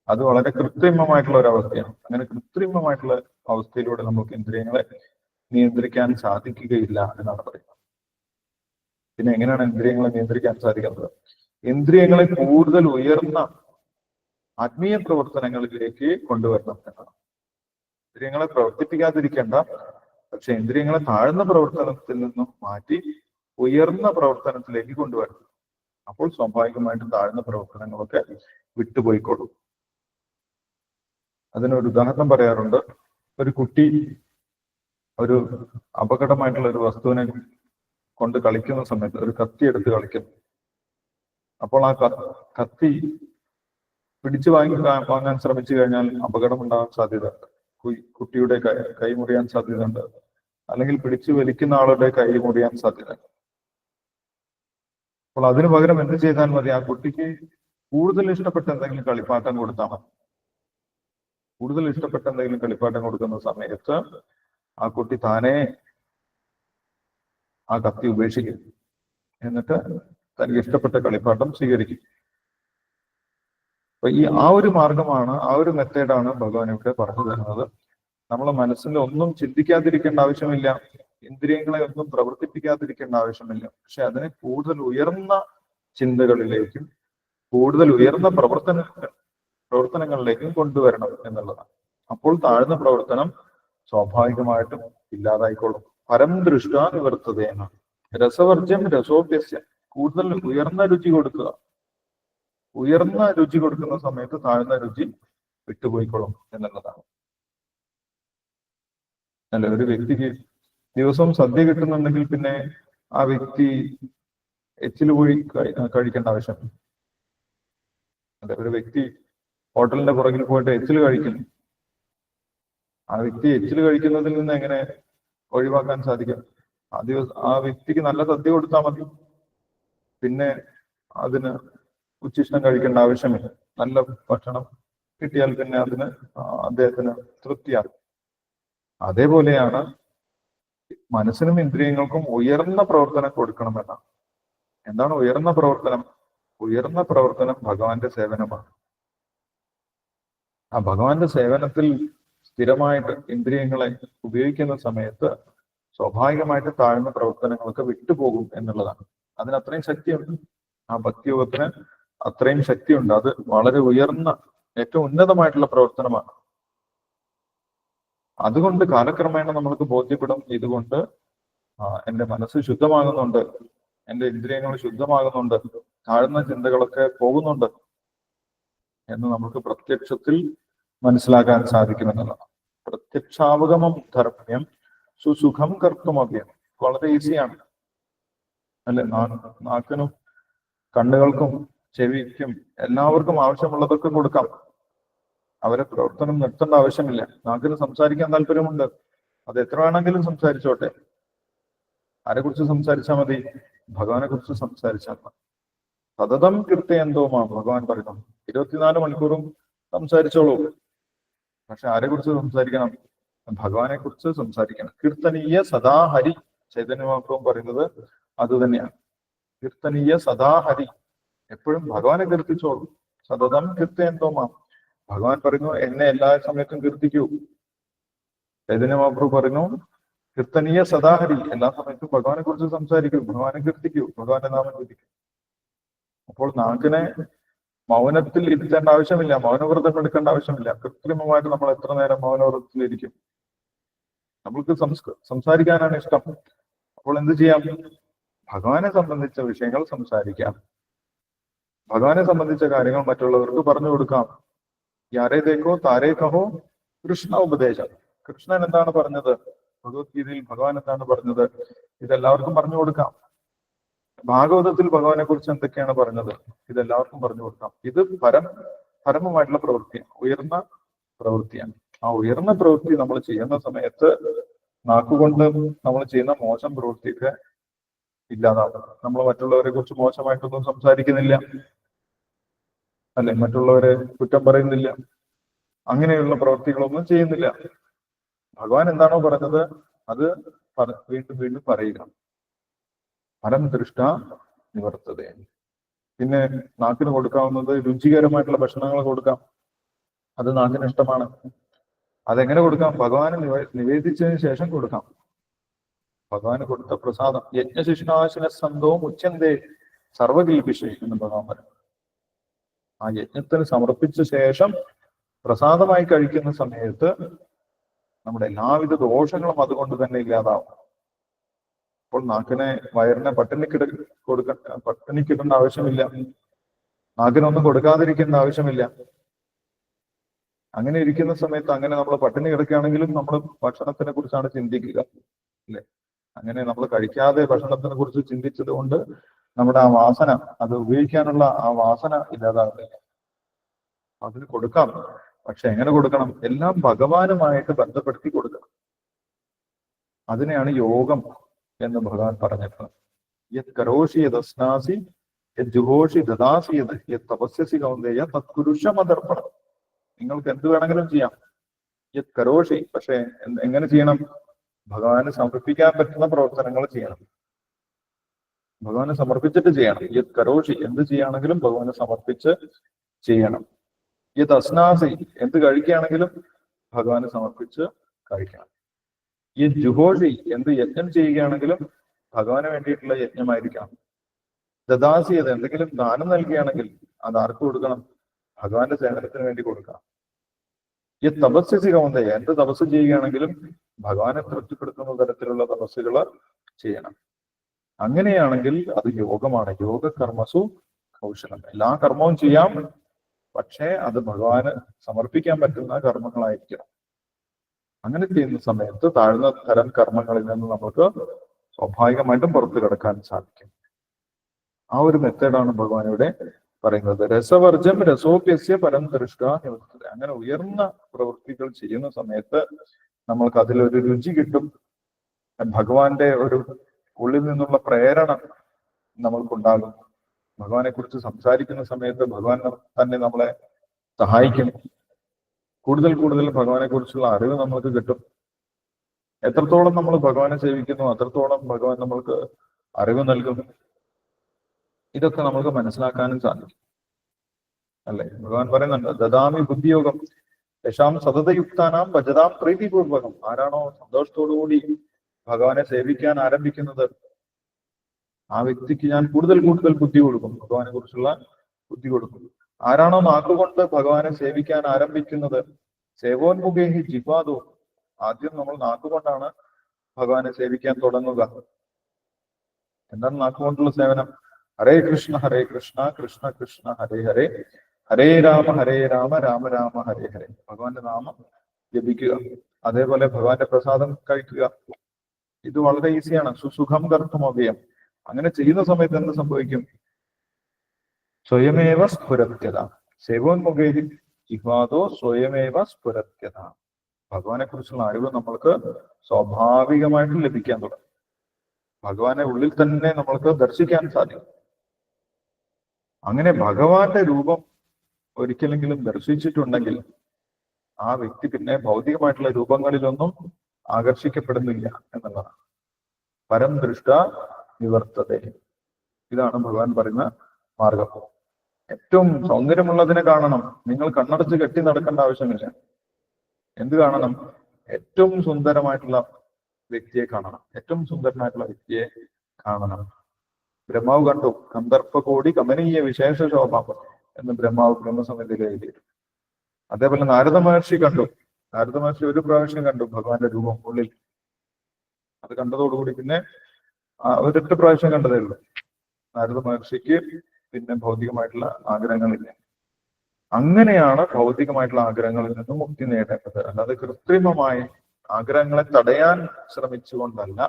അത് വളരെ കൃത്രിമമായിട്ടുള്ള ഒരു അവസ്ഥയാണ്. അങ്ങനെ കൃത്രിമമായിട്ടുള്ള അവസ്ഥയിലൂടെ നമുക്ക് ഇന്ദ്രിയങ്ങളെ നിയന്ത്രിക്കാൻ സാധിക്കുകയില്ല എന്നാണ് പറയുന്നത്. പിന്നെ എങ്ങനെയാണ് ഇന്ദ്രിയങ്ങളെ നിയന്ത്രിക്കാൻ സാധിക്കുന്നത്? ഇന്ദ്രിയങ്ങളെ കൂടുതൽ ഉയർന്ന ആത്മീയ പ്രവർത്തനങ്ങളിലേക്ക് കൊണ്ടുവരണം എന്നാണ്. ഇന്ദ്രിയങ്ങളെ പ്രവർത്തിപ്പിക്കാതിരിക്കേണ്ട, പക്ഷെ ഇന്ദ്രിയങ്ങളെ താഴ്ന്ന പ്രവർത്തനത്തിൽ നിന്നും മാറ്റി ഉയർന്ന പ്രവർത്തനത്തിലേക്ക് കൊണ്ടുവരണം. അപ്പോൾ സ്വാഭാവികമായിട്ടും താഴ്ന്ന പ്രവർത്തനങ്ങളൊക്കെ വിട്ടുപോയിക്കോളും. അതിനൊരു ഉദാഹരണം പറയാറുണ്ട്. ഒരു കുട്ടി ഒരു അപകടമായിട്ടുള്ള ഒരു വസ്തുവിനെ കൊണ്ട് കളിക്കുന്ന സമയത്ത് ഒരു കത്തി എടുത്ത് കളിക്കുന്നു. അപ്പോൾ ആ കത്തി പിടിച്ചു വാങ്ങാൻ ശ്രമിച്ചു കഴിഞ്ഞാൽ അപകടം ഉണ്ടാകാൻ സാധ്യതയുണ്ട്. കുട്ടിയുടെ കൈ മുറിയാൻ സാധ്യതയുണ്ട്, അല്ലെങ്കിൽ പിടിച്ചു വലിക്കുന്ന ആളുടെ കൈ മുറിയാൻ സാധ്യതയുണ്ട്. അപ്പോൾ അതിനു പകരം എന്ത് ചെയ്താൽ മതി? ആ കുട്ടിക്ക് കൂടുതൽ ഇഷ്ടപ്പെട്ട എന്തെങ്കിലും കളിപ്പാട്ടം കൊടുത്താൽ മതി. കൂടുതൽ ഇഷ്ടപ്പെട്ട എന്തെങ്കിലും കളിപ്പാട്ടം കൊടുക്കുന്ന സമയത്ത് ആ കുട്ടി താനേ ആ കത്തി ഉപേക്ഷിക്കും, എന്നിട്ട് തനിക്ക് ഇഷ്ടപ്പെട്ട കളിപ്പാട്ടം സ്വീകരിക്കും. അപ്പൊ ആ ഒരു മാർഗമാണ്, ആ ഒരു മെത്തേഡാണ് ഭഗവാൻ ഇവിടെ പറഞ്ഞു തരുന്നത്. നമ്മളെ മനസ്സിൽ ഒന്നും ചിന്തിക്കാതിരിക്കേണ്ട ആവശ്യമില്ല, ഇന്ദ്രിയങ്ങളെ ഒന്നും പ്രവർത്തിപ്പിക്കാതിരിക്കേണ്ട ആവശ്യമില്ല. പക്ഷെ അതിനെ കൂടുതൽ ഉയർന്ന ചിന്തകളിലേക്കും കൂടുതൽ ഉയർന്ന പ്രവർത്തനങ്ങളിലേക്കും കൊണ്ടുവരണം എന്നുള്ളതാണ്. അപ്പോൾ താഴ്ന്ന പ്രവർത്തനം സ്വാഭാവികമായിട്ടും ഇല്ലാതായിക്കോളും. പരം ദൃഷ്ട നിവർത്തതേന രസവർജ്യം രസോപ്യസ്യ. കൂടുതൽ ഉയർന്ന രുചി കൊടുക്കുക. ഉയർന്ന രുചി കൊടുക്കുന്ന സമയത്ത് താഴ്ന്ന രുചി വിട്ടുപോയിക്കോളും എന്നുള്ളതാണ്. അല്ല, ഒരു വ്യക്തിക്ക് ദിവസവും സദ്യ കിട്ടുന്നുണ്ടെങ്കിൽ പിന്നെ ആ വ്യക്തി എച്ചില് പോയി കഴിക്കേണ്ട ആവശ്യമില്ല. അല്ല, ഒരു വ്യക്തി ഹോട്ടലിന്റെ പുറകിൽ പോയിട്ട് എച്ചില് കഴിക്കുന്നു. ആ വ്യക്തി എച്ചില് കഴിക്കുന്നതിൽ നിന്ന് എങ്ങനെ ഒഴിവാക്കാൻ സാധിക്കും? ആ വ്യക്തിക്ക് നല്ല സദ്യ കൊടുത്താൽ മതി, പിന്നെ അതിന് ഉച്ചിഷ്ടം കഴിക്കേണ്ട ആവശ്യമില്ല. നല്ല ഭക്ഷണം കിട്ടിയാൽ പിന്നെ അതിന് അദ്ദേഹത്തിന് തൃപ്തിയാകും. അതേപോലെയാണ് മനസ്സിനും ഇന്ദ്രിയങ്ങൾക്കും ഉയർന്ന പ്രവർത്തനം കൊടുക്കണമെന്നാണ്. എന്താണ് ഉയർന്ന പ്രവർത്തനം? ഉയർന്ന പ്രവർത്തനം ഭഗവാന്റെ സേവനമാണ്. ആ ഭഗവാന്റെ സേവനത്തിൽ സ്ഥിരമായിട്ട് ഇന്ദ്രിയങ്ങളെ ഉപയോഗിക്കുന്ന സമയത്ത് സ്വാഭാവികമായിട്ട് താഴ്ന്ന പ്രവർത്തനങ്ങളൊക്കെ വിട്ടുപോകും എന്നുള്ളതാണ്. അതിന് അത്രയും ശക്തിയുണ്ട്. ആ ഭക്തിയോഗത്തിന് അത്രയും ശക്തിയുണ്ട്. അത് വളരെ ഉയർന്ന, ഏറ്റവും ഉന്നതമായിട്ടുള്ള പ്രവർത്തനമാണ്. അതുകൊണ്ട് കാലക്രമേണ നമ്മൾക്ക് ബോധ്യപ്പെടും, ഇതുകൊണ്ട് എൻ്റെ മനസ്സ് ശുദ്ധമാകുന്നുണ്ട്, എൻ്റെ ഇന്ദ്രിയങ്ങൾ ശുദ്ധമാകുന്നുണ്ട്, താഴ്ന്ന ചിന്തകളൊക്കെ പോകുന്നുണ്ട് എന്ന് നമുക്ക് പ്രത്യക്ഷത്തിൽ മനസ്സിലാക്കാൻ സാധിക്കുമെന്നുള്ളതാണ്. പ്രത്യക്ഷാവഗമം ധർമ്മ്യം സുസുഖം കർത്തുമഭ്യം. വളരെ ഈസിയാണ് അല്ലെ? നാക്കിനും കണ്ണുകൾക്കും ചെവിക്കും എല്ലാവർക്കും ആവശ്യമുള്ളതൊക്കെ കൊടുക്കാം. അവരെ പ്രവർത്തനം നിർത്തേണ്ട ആവശ്യമില്ല. നാക്കിന് സംസാരിക്കാൻ താല്പര്യമുണ്ട്, അത് എത്ര വേണമെങ്കിലും സംസാരിച്ചോട്ടെ. ആരെക്കുറിച്ച് സംസാരിച്ചാൽ മതി? ഭഗവാനെ കുറിച്ച് സംസാരിച്ചാൽ മതി. സതതം കീർത്തയന്തോമാ ഭഗവാൻ പറയുന്നു. 24 മണിക്കൂറും സംസാരിച്ചോളൂ. പക്ഷെ ആരെക്കുറിച്ച് സംസാരിക്കണം? ഭഗവാനെ കുറിച്ച് സംസാരിക്കണം. കീർത്തനീയ സദാ ഹരി. ചൈതന്യ മഹാപ്രഭു പറയുന്നത് അത് തന്നെയാണ്. കീർത്തനീയ സദാ ഹരി. എപ്പോഴും ഭഗവാനെ കീർത്തിച്ചോളൂ. സതതം കീർത്തയന്തോമാ. ഭഗവാൻ പറയുന്നു, എന്നെ എല്ലാ സമയത്തും കീർത്തിക്കൂ. ചൈതന്യ മഹാപ്രഭു പറയുന്നു, കീർത്തനീയ സദാഹരി. എല്ലാ സമയത്തും ഭഗവാനെ കുറിച്ച് സംസാരിക്കൂ, ഭഗവാനെ കീർത്തിക്കൂ, ഭഗവാന്റെ നാമം കീർത്തിക്കൂ. അപ്പോൾ നാക്കിനെ മൗനത്തിൽ ഇരുത്തേണ്ട ആവശ്യമില്ല, മൗനവ്രതം എടുക്കേണ്ട ആവശ്യമില്ല. കൃത്രിമമായിട്ട് നമ്മൾ എത്ര നേരം മൗനവ്രതത്തിലിരിക്കും? നമ്മൾക്ക് സംസാരിക്കാനാണ് ഇഷ്ടം. അപ്പോൾ എന്ത് ചെയ്യാം? ഭഗവാനെ സംബന്ധിച്ച വിഷയങ്ങൾ സംസാരിക്കാം. ഭഗവാനെ സംബന്ധിച്ച കാര്യങ്ങൾ മറ്റുള്ളവർക്ക് പറഞ്ഞു കൊടുക്കാം. യാരേ ദേഖോ താരേ കഹോ കൃഷ്ണ ഉപദേശം. കൃഷ്ണൻ എന്താണ് പറഞ്ഞത്? ഭഗവത്ഗീതയിൽ ഭഗവാൻ എന്താണ് പറഞ്ഞത്? ഇതെല്ലാവർക്കും പറഞ്ഞു കൊടുക്കാം. ഭാഗവതത്തിൽ ഭഗവാനെ കുറിച്ച് എന്തൊക്കെയാണ് പറഞ്ഞത്? ഇതെല്ലാവർക്കും പറഞ്ഞു കൊടുക്കാം. ഇത് പരമമായിട്ടുള്ള പ്രവൃത്തിയാണ്, ഉയർന്ന പ്രവൃത്തിയാണ്. ആ ഉയർന്ന പ്രവൃത്തി നമ്മൾ ചെയ്യുന്ന സമയത്ത് നാക്കുകൊണ്ട് നമ്മൾ ചെയ്യുന്ന മോശം പ്രവൃത്തിയൊക്കെ ഇല്ലാതാവും. നമ്മൾ മറ്റുള്ളവരെ കുറിച്ച് മോശമായിട്ടൊന്നും സംസാരിക്കുന്നില്ല, അല്ലെ? മറ്റുള്ളവരെ കുറ്റം പറയുന്നില്ല, അങ്ങനെയുള്ള പ്രവൃത്തികളൊന്നും ചെയ്യുന്നില്ല. ഭഗവാൻ എന്താണോ പറഞ്ഞത് അത് വീണ്ടും വീണ്ടും പറയുക. പരം ദൃഷ്ട നിവർത്തത. പിന്നെ നാക്കിന് കൊടുക്കാവുന്നത് രുചികരമായിട്ടുള്ള ഭക്ഷണങ്ങൾ കൊടുക്കാം. അത് നാക്കിന് ഇഷ്ടമാണ്. അതെങ്ങനെ കൊടുക്കാം? ഭഗവാന് നിവേദിച്ചതിന് ശേഷം കൊടുക്കാം. ഭഗവാന് കൊടുത്ത പ്രസാദം. യജ്ഞശിഷ്ടാശന സന്തവും ഉച്ചന്തേ സർവകിൽപിഷേ എന്ന് ഭഗവാൻ പറയും. ആ യജ്ഞത്തിന് സമർപ്പിച്ച ശേഷം പ്രസാദമായി കഴിക്കുന്ന സമയത്ത് നമ്മുടെ എല്ലാവിധ ദോഷങ്ങളും അതുകൊണ്ട് തന്നെ ഇല്ലാതാവും. അപ്പോൾ നാക്കിനെ വയറിനെ പട്ടിണിക്കിടേണ്ട ആവശ്യമില്ല, നാക്കിനൊന്നും കൊടുക്കാതിരിക്കേണ്ട ആവശ്യമില്ല. അങ്ങനെ ഇരിക്കുന്ന സമയത്ത് അങ്ങനെ നമ്മൾ പട്ടിണി കിടക്കുകയാണെങ്കിലും നമ്മൾ ഭക്ഷണത്തിനെ കുറിച്ചാണ് ചിന്തിക്കുക, അല്ലെ? അങ്ങനെ നമ്മൾ കഴിക്കാതെ ഭക്ഷണത്തിനെ കുറിച്ച് ചിന്തിച്ചത് കൊണ്ട് നമ്മുടെ ആ വാസന, അത് ഉപയോഗിക്കാനുള്ള ആ വാസന ഇല്ലാതാകുന്നില്ല. അതിന് കൊടുക്കാം, പക്ഷെ എങ്ങനെ കൊടുക്കണം? എല്ലാം ഭഗവാനുമായിട്ട് ബന്ധപ്പെടുത്തി കൊടുക്കണം. അതിനെയാണ് യോഗം എന്ന് ഭഗവാൻ പറഞ്ഞിട്ടുള്ളത്. യത് കരോഷി യദസ്നാസി യത് ജുഹോഷി ദദാസി യത് തപസ്യസി കൗന്ദേയ തത്കുരുഷമതർപ്പണം. നിങ്ങൾക്ക് എന്ത് വേണമെങ്കിലും ചെയ്യാം. യത് കരോഷി, പക്ഷെ എങ്ങനെ ചെയ്യണം? ഭഗവാന് സമർപ്പിക്കാൻ പറ്റുന്ന പ്രവർത്തനങ്ങൾ ചെയ്യണം. ഭഗവാന് സമർപ്പിച്ചിട്ട് ചെയ്യണം. യത് കരോഷി, എന്ത് ചെയ്യുകയാണെങ്കിലും ഭഗവാന് സമർപ്പിച്ച് ചെയ്യണം. യത് അസ്നാസി, എന്ത് കഴിക്കുകയാണെങ്കിലും ഭഗവാന് സമർപ്പിച്ച് കഴിക്കണം. യത് ജുഹോഷി, എന്ത് യജ്ഞം ചെയ്യുകയാണെങ്കിലും ഭഗവാന് വേണ്ടിയിട്ടുള്ള യജ്ഞമായിരിക്കണം. ദദാസിയത്, എന്തെങ്കിലും ദാനം നൽകുകയാണെങ്കിൽ അത് ആർക്ക് കൊടുക്കണം? ഭഗവാന്റെ സേവനത്തിന് വേണ്ടി കൊടുക്കണം. ഈ തപസ്യസി കൗന്ദേയ, എന്ത് തപസ് ചെയ്യുകയാണെങ്കിലും ഭഗവാനെ തൃപ്തിപ്പെടുത്തുന്ന തരത്തിലുള്ള തപസ്സുകൾ ചെയ്യണം. അങ്ങനെയാണെങ്കിൽ അത് യോഗമാണ്. യോഗ കർമ്മസു കൗശലം. എല്ലാ കർമ്മവും ചെയ്യാം, പക്ഷേ അത് ഭഗവാന് സമർപ്പിക്കാൻ പറ്റുന്ന കർമ്മങ്ങളായിരിക്കണം. അങ്ങനെ ചെയ്യുന്ന സമയത്ത് താഴ്ന്ന തരം കർമ്മങ്ങളിൽ നിന്ന് നമുക്ക് സ്വാഭാവികമായിട്ടും പുറത്തു കിടക്കാൻ സാധിക്കും. ആ ഒരു മെത്തേഡാണ് ഭഗവാൻ ഇവിടെ പറയുന്നത്. രസവർജം രസോപ്യസ്യ പരം ദൃഷ്ട നിവർത്തത. അങ്ങനെ ഉയർന്ന പ്രവൃത്തികൾ ചെയ്യുന്ന സമയത്ത് നമ്മൾക്ക് അതിലൊരു രുചി കിട്ടും. ഭഗവാന്റെ ഒരു ഉള്ളിൽ നിന്നുള്ള പ്രേരണ നമ്മൾക്കുണ്ടാകും. ഭഗവാനെ കുറിച്ച് സംസാരിക്കുന്ന സമയത്ത് ഭഗവാൻ തന്നെ നമ്മളെ സഹായിക്കും. കൂടുതൽ കൂടുതൽ ഭഗവാനെ കുറിച്ചുള്ള അറിവ് നമ്മൾക്ക് കിട്ടും. എത്രത്തോളം നമ്മൾ ഭഗവാനെ സേവിക്കുന്നു അത്രത്തോളം ഭഗവാൻ നമ്മൾക്ക് അറിവ് നൽകും. ഇതൊക്കെ നമുക്ക് മനസ്സിലാക്കാനും സാധിക്കും, അല്ലെ? ഭഗവാൻ പറയുന്നുണ്ട്, ദദാമി ബുദ്ധിയോഗം യശാം സതതയുക്താനാം ഭജതാം പ്രീതിപൂർവകം. ആരാണോ സന്തോഷത്തോടുകൂടി ഭഗവാനെ സേവിക്കാൻ ആരംഭിക്കുന്നത് ആ വ്യക്തിക്ക് ഞാൻ കൂടുതൽ കൂടുതൽ ബുദ്ധി കൊടുക്കും, ഭഗവാനെ കുറിച്ചുള്ള ബുദ്ധി കൊടുക്കും. ആരാണോ നാക്കുകൊണ്ട് ഭഗവാനെ സേവിക്കാൻ ആരംഭിക്കുന്നത്, സേവോന്മുഖേഹി ജിഹ്വാദോ, ആദ്യം നമ്മൾ നാക്കുകൊണ്ടാണ് ഭഗവാനെ സേവിക്കാൻ തുടങ്ങുക. എന്താണ് നാക്കുകൊണ്ടുള്ള സേവനം? ഹരേ കൃഷ്ണ കൃഷ്ണ കൃഷ്ണ ഹരേ ഹരേ, ഹരേ രാമ രാമ രാമ ഹരേ ഹരേ. ഭഗവാന്റെ നാമം ജപിക്കുക, അതേപോലെ ഭഗവാന്റെ പ്രസാദം കഴിക്കുക. ഇത് വളരെ ഈസിയാണ്. സുസുഖം കർത്തുമവ്യം. അങ്ങനെ ചെയ്യുന്ന സമയത്ത് എന്ത് സംഭവിക്കും? സ്വയമേവ സ്ഫുരത്യത. സേവോന്മുഖേഹി ജിഹ്വാദോ സ്വയമേവ സ്ഫുരത്യത. ഭഗവാനെ കുറിച്ചുള്ള അറിവ് നമ്മൾക്ക് സ്വാഭാവികമായിട്ട് ലഭിക്കാൻ തുടങ്ങും. ഭഗവാനെ ഉള്ളിൽ തന്നെ നമ്മൾക്ക് ദർശിക്കാൻ സാധിക്കും. അങ്ങനെ ഭഗവാന്റെ രൂപം ഒരിക്കലെങ്കിലും ദർശിച്ചിട്ടുണ്ടെങ്കിൽ ആ വ്യക്തി പിന്നെ ഭൗതികമായിട്ടുള്ള രൂപങ്ങളിലൊന്നും ആകർഷിക്കപ്പെടുന്നില്ല എന്നുള്ളതാണ്. പരം ദൃഷ്ട നിവർത്തത. ഇതാണ് ഭഗവാൻ പറയുന്ന മാർഗം. ഏറ്റവും സൗന്ദര്യമുള്ളതിനെ കാണണം. നിങ്ങൾ കണ്ണടച്ച് കെട്ടി നടക്കേണ്ട ആവശ്യമില്ല. എന്ത് കാണണം? ഏറ്റവും സുന്ദരമായിട്ടുള്ള വ്യക്തിയെ കാണണം. ഏറ്റവും സുന്ദരനായിട്ടുള്ള വ്യക്തിയെ കാണണം. ബ്രഹ്മാവ് കണ്ടു, കന്ദർപ്പകോടി കമനീയ വിശേഷ ശോഭ എന്ന് ബ്രഹ്മാവ് ബ്രഹ്മസമിതിയിൽ എഴുതിയിരുന്നു. അതേപോലെ നാരദ മഹർഷി കണ്ടു. നാരദ മഹർഷി ഒരു പ്രാവശ്യം കണ്ടു ഭഗവാന്റെ രൂപം ഉള്ളിൽ. അത് കണ്ടതോടുകൂടി പിന്നെ ഒരൊറ്റ പ്രാവശ്യം കണ്ടതേ ഉള്ളൂ. നാരദ മഹർഷിക്ക് പിന്നെ ഭൗതികമായിട്ടുള്ള ആഗ്രഹങ്ങളില്ല. അങ്ങനെയാണ് ഭൗതികമായിട്ടുള്ള ആഗ്രഹങ്ങളിൽ നിന്നും മുക്തി നേടേണ്ടത്. അല്ലാതെ കൃത്രിമമായ ആഗ്രഹങ്ങളെ തടയാൻ ശ്രമിച്ചുകൊണ്ടല്ല.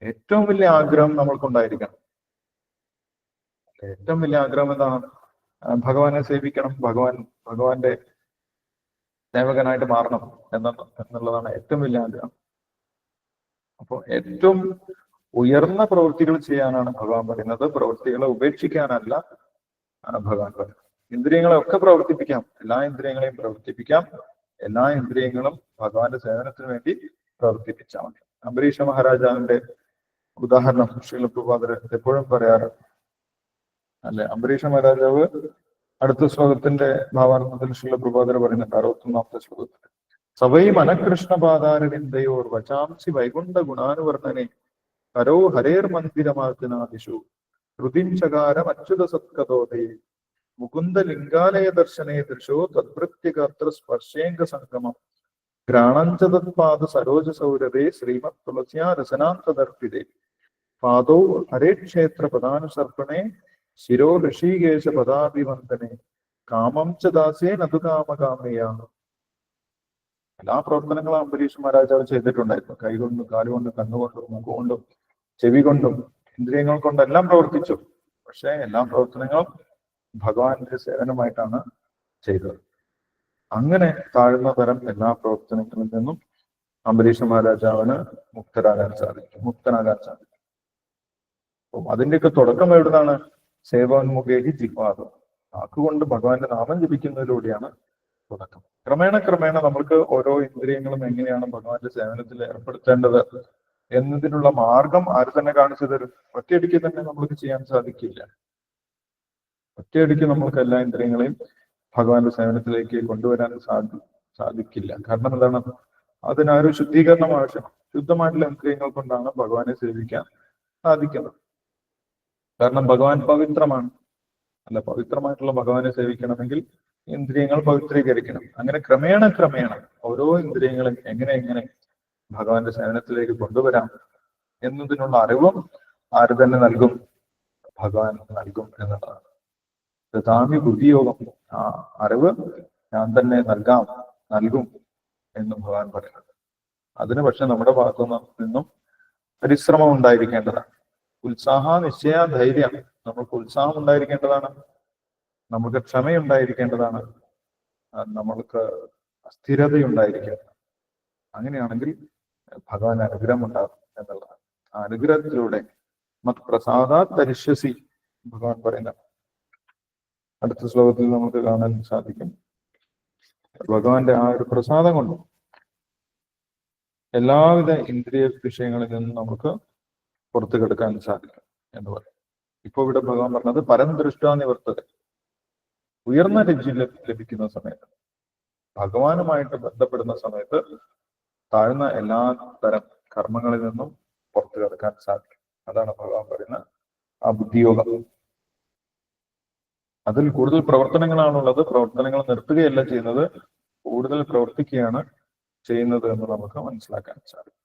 ഏറ്റവും വലിയ ആഗ്രഹം നമ്മൾക്കുണ്ടായിരിക്കണം. ഏറ്റവും വലിയ ആഗ്രഹം എന്താണ്? ഭഗവാനെ സേവിക്കണം, ഭഗവാന്റെ സേവകനായിട്ട് മാറണം എന്നുള്ളതാണ് ഏറ്റവും വലിയ ആഗ്രഹം. അപ്പോൾ ഏറ്റവും ഉയർന്ന പ്രവൃത്തികൾ ചെയ്യാനാണ് ഭഗവാൻ പറയുന്നത്. പ്രവൃത്തികളെ ഉപേക്ഷിക്കാനല്ല ഭഗവാൻ പറയുന്നത്. ഇന്ദ്രിയങ്ങളെ ഒക്കെ പ്രവർത്തിപ്പിക്കാം, എല്ലാ ഇന്ദ്രിയങ്ങളെയും പ്രവർത്തിപ്പിക്കാം. എല്ലാ ഇന്ദ്രിയങ്ങളും ഭഗവാന്റെ സേവനത്തിന് വേണ്ടി പ്രവർത്തിപ്പിച്ചാൽ മതി. അംബരീഷ മഹാരാജാവിന്റെ ഉദാഹരണം ശ്രീല പ്രഭുപാദർ എപ്പോഴും പറയാറ്, അല്ലെ? അംബരീഷ മഹാരാജാവ് അടുത്ത ശ്ലോകത്തിന്റെ ഭാവാർത്ഥത്തിൽ ശ്രീല പ്രഭുപാദർ പറയുന്നുണ്ട്, 61ാമത്തെ ശ്ലോകത്തിൽ, സവൈ മനകൃഷ്ണപാദാരവിന്ദയോർ വചാംസി വൈകുണ്ഠ ഗുണാനുവർണ്ണനെ കരോ ഹരേർ മന്ദിരമാർദ്ദനാദിഷു ഹൃദിം ചകാരം അച്യുത സത്കതോദേ മുകുന്ദ ലിംഗാലയ ദർശനേ ദൃശോ തദ്ഭൃത്യഗാത്ര സ്പർശേംഗ സംഗമം ഘ്രാണഞ്ചതത്പാദ സരോജ സൗരഭേ ശ്രീമത് തുളസ്യാ രസനാന്തദർപ്പിതേ പാദോ ഹരേക്ഷേത്ര പദാനുസർപ്പണേ ശിരോ ഋഷീകേശ പദാഭിവന്ദനേ കാമം ച ദാസേ നതു കാമകാമയ. എല്ലാ പ്രവർത്തനങ്ങളും അംബരീഷ് മഹാരാജാവ് ചെയ്തിട്ടുണ്ടായിരുന്നു. കൈകൊണ്ടും കാലുകൊണ്ടും കണ്ണുകൊണ്ടും മുഖകൊണ്ടും ചെവി കൊണ്ടും ഇന്ദ്രിയങ്ങൾ കൊണ്ടെല്ലാം പ്രവർത്തിച്ചു. പക്ഷെ എല്ലാ പ്രവർത്തനങ്ങളും ഭഗവാന്റെ സേവനമായിട്ടാണ് ചെയ്തത്. അങ്ങനെ താഴ്ന്ന തരം എല്ലാ പ്രവർത്തനങ്ങളിൽ നിന്നും അംബരീഷ് മഹാരാജാവിന് മുക്തനാകാൻ സാധിക്കും. അപ്പം അതിന്റെയൊക്കെ തുടക്കം എവിടുന്നാണ്? സേവോന്മുഖേഹി ജിഹ്വാദം. വാക്കുകൊണ്ട് ഭഗവാന്റെ നാമം ജപിക്കുന്നതിലൂടെയാണ് തുടക്കം. ക്രമേണ നമ്മൾക്ക് ഓരോ ഇന്ദ്രിയങ്ങളും എങ്ങനെയാണ് ഭഗവാന്റെ സേവനത്തിൽ ഏർപ്പെടുത്തേണ്ടത് എന്നതിനുള്ള മാർഗം ആര് തന്നെ കാണിച്ചു തരും? ഒറ്റയടിക്ക് തന്നെ നമ്മൾക്ക് ചെയ്യാൻ സാധിക്കില്ല. ഒറ്റയടിക്ക് നമ്മൾക്ക് എല്ലാ ഇന്ദ്രിയങ്ങളെയും ഭഗവാന്റെ സേവനത്തിലേക്ക് കൊണ്ടുവരാൻ സാധിക്കില്ല. കാരണം എന്താണ്? അതിനൊരു ശുദ്ധീകരണം ആവശ്യം. ശുദ്ധമായിട്ടുള്ള ഇന്ദ്രിയങ്ങൾ കൊണ്ടാണ് ഭഗവാനെ സേവിക്കാൻ സാധിക്കുന്നത്. കാരണം ഭഗവാൻ പവിത്രമാണ്. അല്ല, പവിത്രമായിട്ടുള്ള ഭഗവാനെ സേവിക്കണമെങ്കിൽ ഇന്ദ്രിയങ്ങൾ പവിത്രീകരിക്കണം. അങ്ങനെ ക്രമേണ ഓരോ ഇന്ദ്രിയങ്ങളും എങ്ങനെ ഭഗവാന്റെ സേവനത്തിലേക്ക് കൊണ്ടുവരാം എന്നതിനുള്ള അറിവും ആര് തന്നെ നൽകും? ഭഗവാൻ നൽകും എന്നുള്ളതാണ്. ദദാമി ബുദ്ധിയോഗം. ആ അറിവ് ഞാൻ തന്നെ നൽകും എന്ന് ഭഗവാൻ പറയുന്നത്. അതിന് പക്ഷെ നമ്മുടെ ഭാഗത്തു നിന്നും പരിശ്രമം ഉണ്ടായിരിക്കേണ്ടതാണ്. ഉത്സാഹ നിശ്ചയ ധൈര്യം. നമുക്ക് ഉത്സാഹം ഉണ്ടായിരിക്കേണ്ടതാണ്, നമുക്ക് ക്ഷമയുണ്ടായിരിക്കേണ്ടതാണ്, നമ്മൾക്ക് സ്ഥിരതയുണ്ടായിരിക്കേണ്ടതാണ്. അങ്ങനെയാണെങ്കിൽ ഭഗവാൻ അനുഗ്രഹം ഉണ്ടാകും എന്നുള്ളതാണ്. ആ അനുഗ്രഹത്തിലൂടെ മത് പ്രസാദാത് തരിഷ്യസി ഭഗവാൻ പറയുന്ന അടുത്ത ശ്ലോകത്തിൽ നമുക്ക് കാണാൻ സാധിക്കും. ഭഗവാന്റെ ആ ഒരു പ്രസാദം കൊണ്ട് എല്ലാവിധ ഇന്ദ്രിയ വിഷയങ്ങളിൽ നിന്നും നമുക്ക് പുറത്തു കിടക്കാൻ സാധിക്കും എന്ന് പറയും. ഇപ്പൊ ഇവിടെ ഭഗവാൻ പറഞ്ഞത് പരം ദൃഷ്ടാ നിവർത്തത. ഉയർന്ന രജ്ജു ലഭിക്കുന്ന സമയത്ത്, ഭഗവാനുമായിട്ട് ബന്ധപ്പെടുന്ന സമയത്ത് താഴ്ന്ന എല്ലാ തരം കർമ്മങ്ങളിൽ നിന്നും പുറത്തു കിടക്കാൻ സാധിക്കും. അതാണ് ഭഗവാൻ പറയുന്ന ആ ബുദ്ധിയോഗം. അതിൽ കൂടുതൽ പ്രവർത്തനങ്ങളാണുള്ളത്. പ്രവർത്തനങ്ങൾ നിർത്തുകയല്ല ചെയ്യുന്നത്, കൂടുതൽ പ്രവർത്തിക്കുകയാണ് ചെയ്യുന്നത് എന്ന് നമുക്ക് മനസ്സിലാക്കാൻ സാധിക്കും.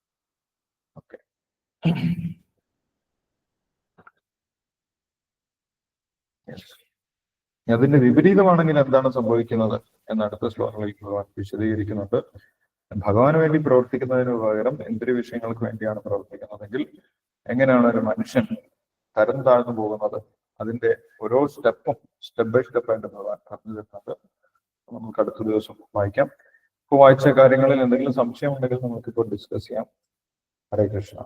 ഓക്കെ. അതിന്റെ വിപരീതമാണെങ്കിൽ എന്താണ് സംഭവിക്കുന്നത് എന്ന് അടുത്ത ശ്ലോകങ്ങളിൽ ഭഗവാൻ വിശദീകരിക്കുന്നുണ്ട്. ഭഗവാന് വേണ്ടി പ്രവർത്തിക്കുന്നതിന് പകരം ഇന്ദ്രിയ വിഷയങ്ങൾക്ക് വേണ്ടിയാണ് പ്രവർത്തിക്കുന്നതെങ്കിൽ എങ്ങനെയാണ് ഒരു മനുഷ്യൻ തരം താഴ്ന്നു പോകുന്നത്? അതിന്റെ ഓരോ സ്റ്റെപ്പും സ്റ്റെപ്പ് ബൈ സ്റ്റെപ്പ് ആയിട്ട് ഭഗവാൻ പറഞ്ഞു തരുന്നുണ്ട്. നമുക്ക് അടുത്ത ദിവസം വായിക്കാം. ഇപ്പോൾ വായിച്ച കാര്യങ്ങളിൽ എന്തെങ്കിലും സംശയം ഉണ്ടെങ്കിൽ നമുക്കിപ്പോൾ ഡിസ്കസ് ചെയ്യാം. ഹരേ കൃഷ്ണ.